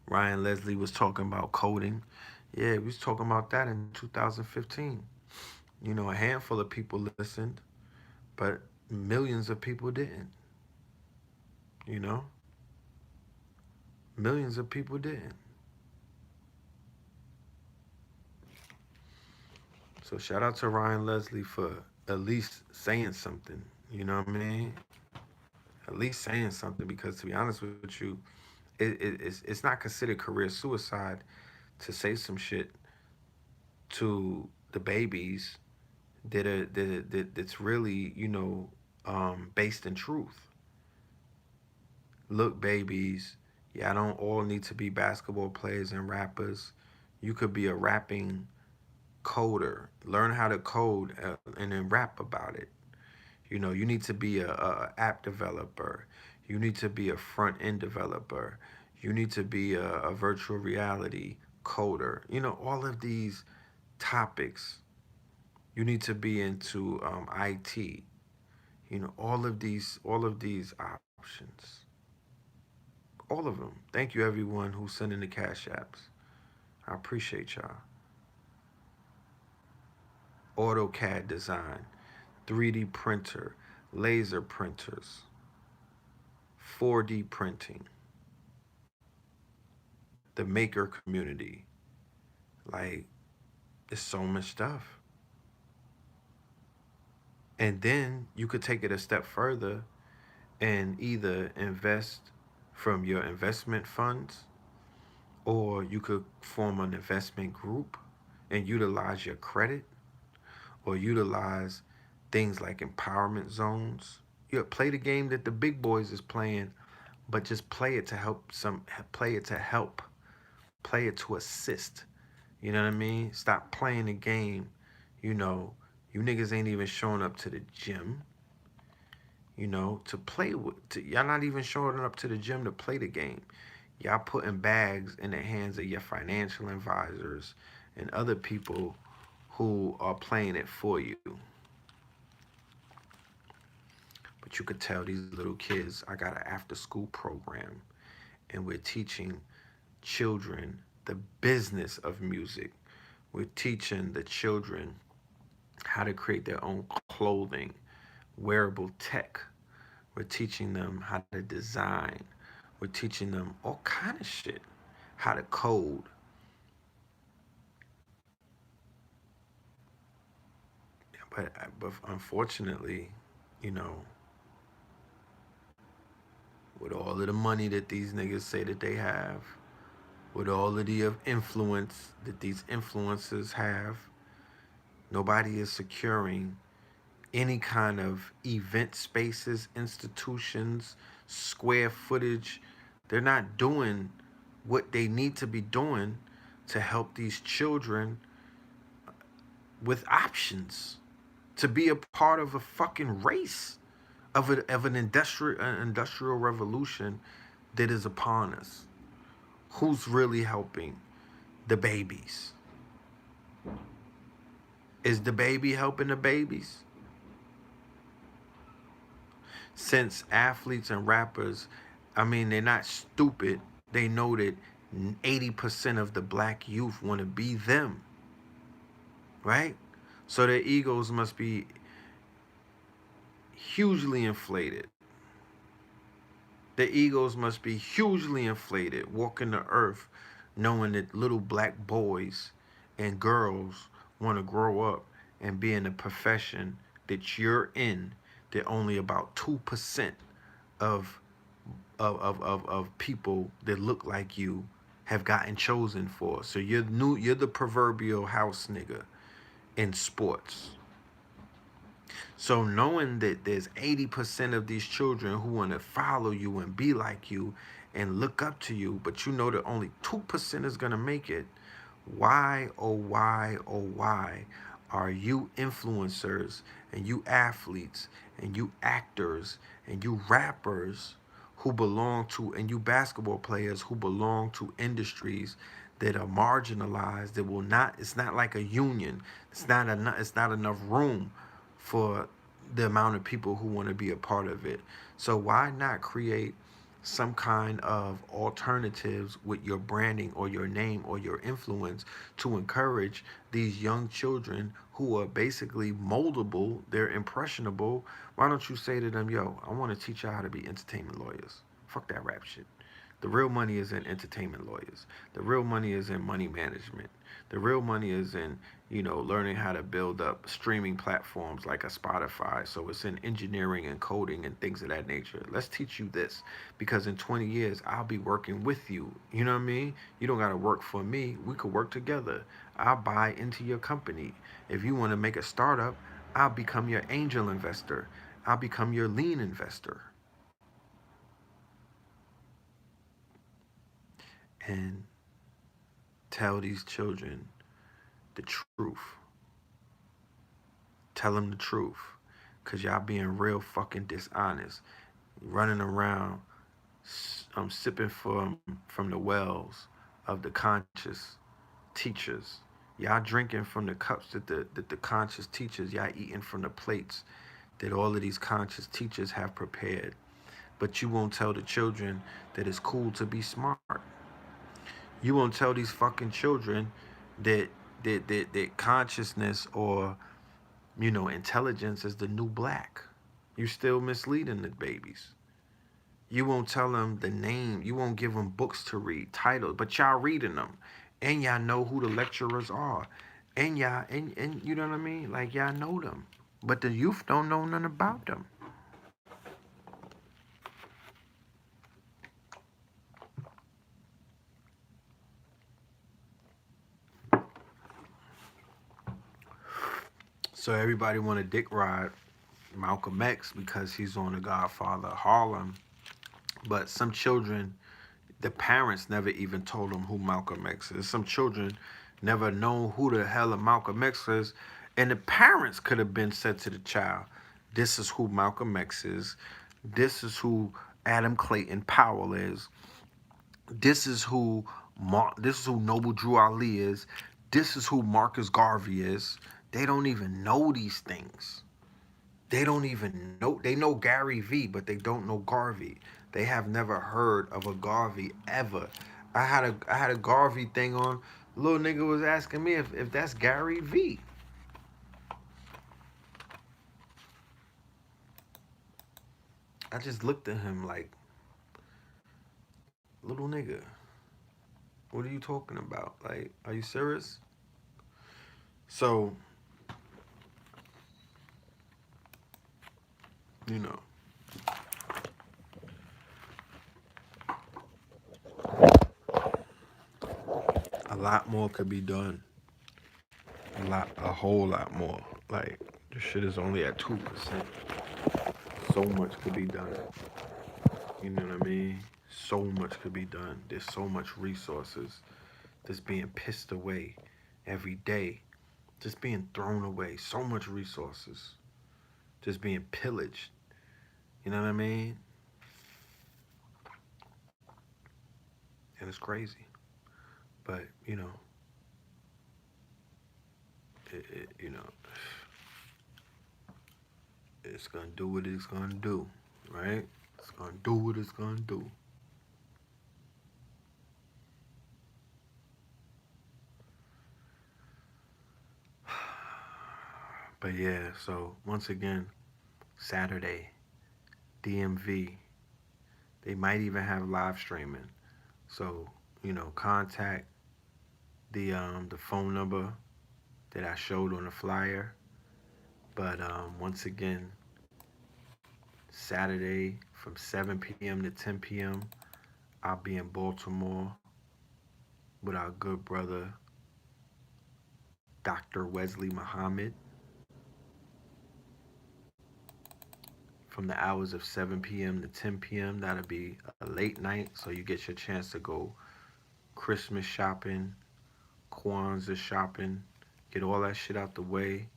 Ryan Leslie was talking about coding. Yeah, we was talking about that in 2015. You know, a handful of people listened, but millions of people didn't. You know, millions of people didn't. So shout out to Ryan Leslie for at least saying something. You know what I mean? At least saying something, because to be honest with you, it's not considered career suicide to say some shit to the babies that's really, you know, based in truth. Look, babies, yeah, I don't all need to be basketball players and rappers. You could be a rapping coder. Learn how to code and then rap about it. You know, you need to be a app developer. You need to be a front end developer. You need to be a virtual reality coder. You know, all of these topics. You need to be into IT. You know, all of these options. All of them. Thank you, everyone who's sending the cash apps. I appreciate y'all. AutoCAD design, 3D printer, laser printers, 4D printing, the maker community. Like, it's so much stuff. And then you could take it a step further and either invest from your investment funds, or you could form an investment group and utilize your credit, or utilize things like empowerment zones. You play the game that the big boys is playing, but just play it to help play it to help, play it to assist. You know what I mean? Stop playing the game. You know, you niggas ain't even showing up to the gym, you know, to play with. Y'all not even showing up to the gym to play the game. Y'all putting bags in the hands of your financial advisors and other people who are playing it for you. But you could tell these little kids, I got an after school program, and we're teaching children the business of music. We're teaching the children how to create their own clothing, wearable tech. We're teaching them how to design. We're teaching them all kind of shit, how to code. But unfortunately, you know, with all of the money that these niggas say that they have, with all of the influence that these influencers have, nobody is securing any kind of event spaces, institutions, square footage. They're not doing what they need to be doing to help these children with options, to be a part of a fucking race of an industrial revolution that is upon us. Who's really helping? the babies? Is the baby helping the babies? Since athletes and rappers, I mean, they're not stupid. They know that 80% of the black youth want to be them, right? So their egos must be hugely inflated. Their egos must be hugely inflated, walking the earth knowing that little black boys and girls want to grow up and be in a profession that you're in that only about 2% of of people that look like you have gotten chosen for. So you're the proverbial house nigga in sports. So knowing that there's 80% of these children who want to follow you and be like you and look up to you, but you know that only 2% is going to make it, why, oh, why, oh, why are you influencers and you athletes and you actors and you rappers who belong to, and you basketball players who belong to industries that are marginalized, that will not, it's not like a union, it's not enough room for the amount of people who want to be a part of it. So why not create some kind of alternatives with your branding or your name or your influence to encourage these young children who are basically moldable, they're impressionable? Why don't you say to them, yo, I want to teach you how to be entertainment lawyers. Fuck that rap shit. The real money is in entertainment lawyers. The real money is in money management. The real money is in, learning how to build up streaming platforms like a Spotify. So it's in engineering and coding and things of that nature. Let's teach you this, because in 20 years, I'll be working with you. You know what I mean? You don't got to work for me. We could work together. I'll buy into your company. If you want to make a startup, I'll become your angel investor. I'll become your lean investor. And tell these children the truth. Tell them the truth. Because y'all being real fucking dishonest. Running around sipping from the wells of the conscious teachers. Y'all drinking from the cups that the conscious teachers, y'all eating from the plates that all of these conscious teachers have prepared. But you won't tell the children that it's cool to be smart. You won't tell these fucking children that that consciousness or intelligence is the new black. You still misleading the babies. You won't tell them the name. You won't give them books to read, titles, but y'all reading them, and y'all know who the lecturers are, and y'all and you know what I mean. Like y'all know them, but the youth don't know nothing about them. So everybody want to dick ride Malcolm X because he's on The Godfather of Harlem, but some children, the parents never even told them who Malcolm X is. Some children never know who the hell a Malcolm X is. And the parents could have been said to the child, this is who Malcolm X is. This is who Adam Clayton Powell is. This is who this is who Noble Drew Ali is. This is who Marcus Garvey is. They don't even know these things. They don't even know. They know Gary V, but they don't know Garvey. They have never heard of a Garvey ever. I had a Garvey thing on. Little nigga was asking me if that's Gary V. I just looked at him like, little nigga, what are you talking about? Like, are you serious? So, you know, a lot more could be done. A whole lot more. Like, this shit is only at 2%. So much could be done. You know what I mean? So much could be done. There's so much resources that's being pissed away every day, just being thrown away. So much resources just being pillaged. You know what I mean? And it's crazy. But, you know, it's gonna do what it's gonna do, right? It's gonna do what it's gonna do. But yeah, so once again, Saturday, DMV. They might even have live streaming. So, contact the phone number that I showed on the flyer. But once again, Saturday from 7 p.m. to 10 p.m., I'll be in Baltimore with our good brother, Dr. Wesley Muhammad, from the hours of 7 p.m. to 10 p.m. That'll be a late night, so you get your chance to go Christmas shopping, Kwanzaa shopping, get all that shit out the way,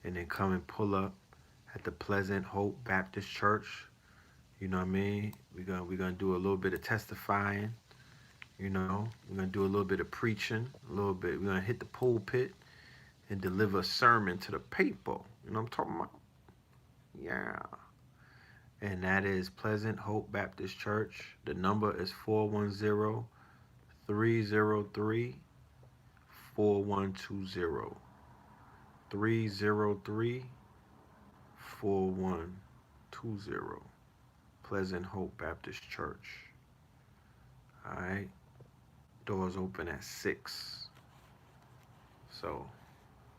and then come and pull up at the Pleasant Hope Baptist Church. You know what I mean? We're gonna do a little bit of testifying. We're gonna do a little bit of preaching, a little bit. We're gonna hit the pulpit and deliver a sermon to the people. You know what I'm talking about? Yeah. And that is Pleasant Hope Baptist Church. The number is 410-303-4120. 303-4120. Pleasant Hope Baptist Church. All right. Doors open at 6. So,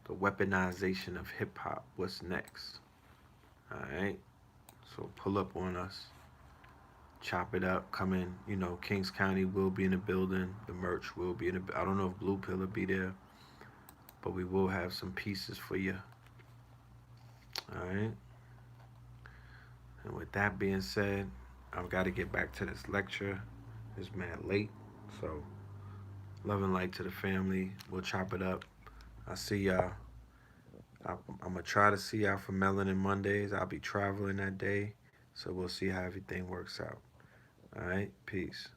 the weaponization of hip hop. What's next? All right. So, pull up on us. Chop it up. Come in. Kings County will be in the building. The merch will be in the. I don't know if Blue Pill will be there, but we will have some pieces for you. All right. And with that being said, I've got to get back to this lecture. It's mad late. So, love and light to the family. We'll chop it up. I'll see y'all. I'm going to try to see y'all for Melanin Mondays. I'll be traveling that day. So, we'll see how everything works out. All right. Peace.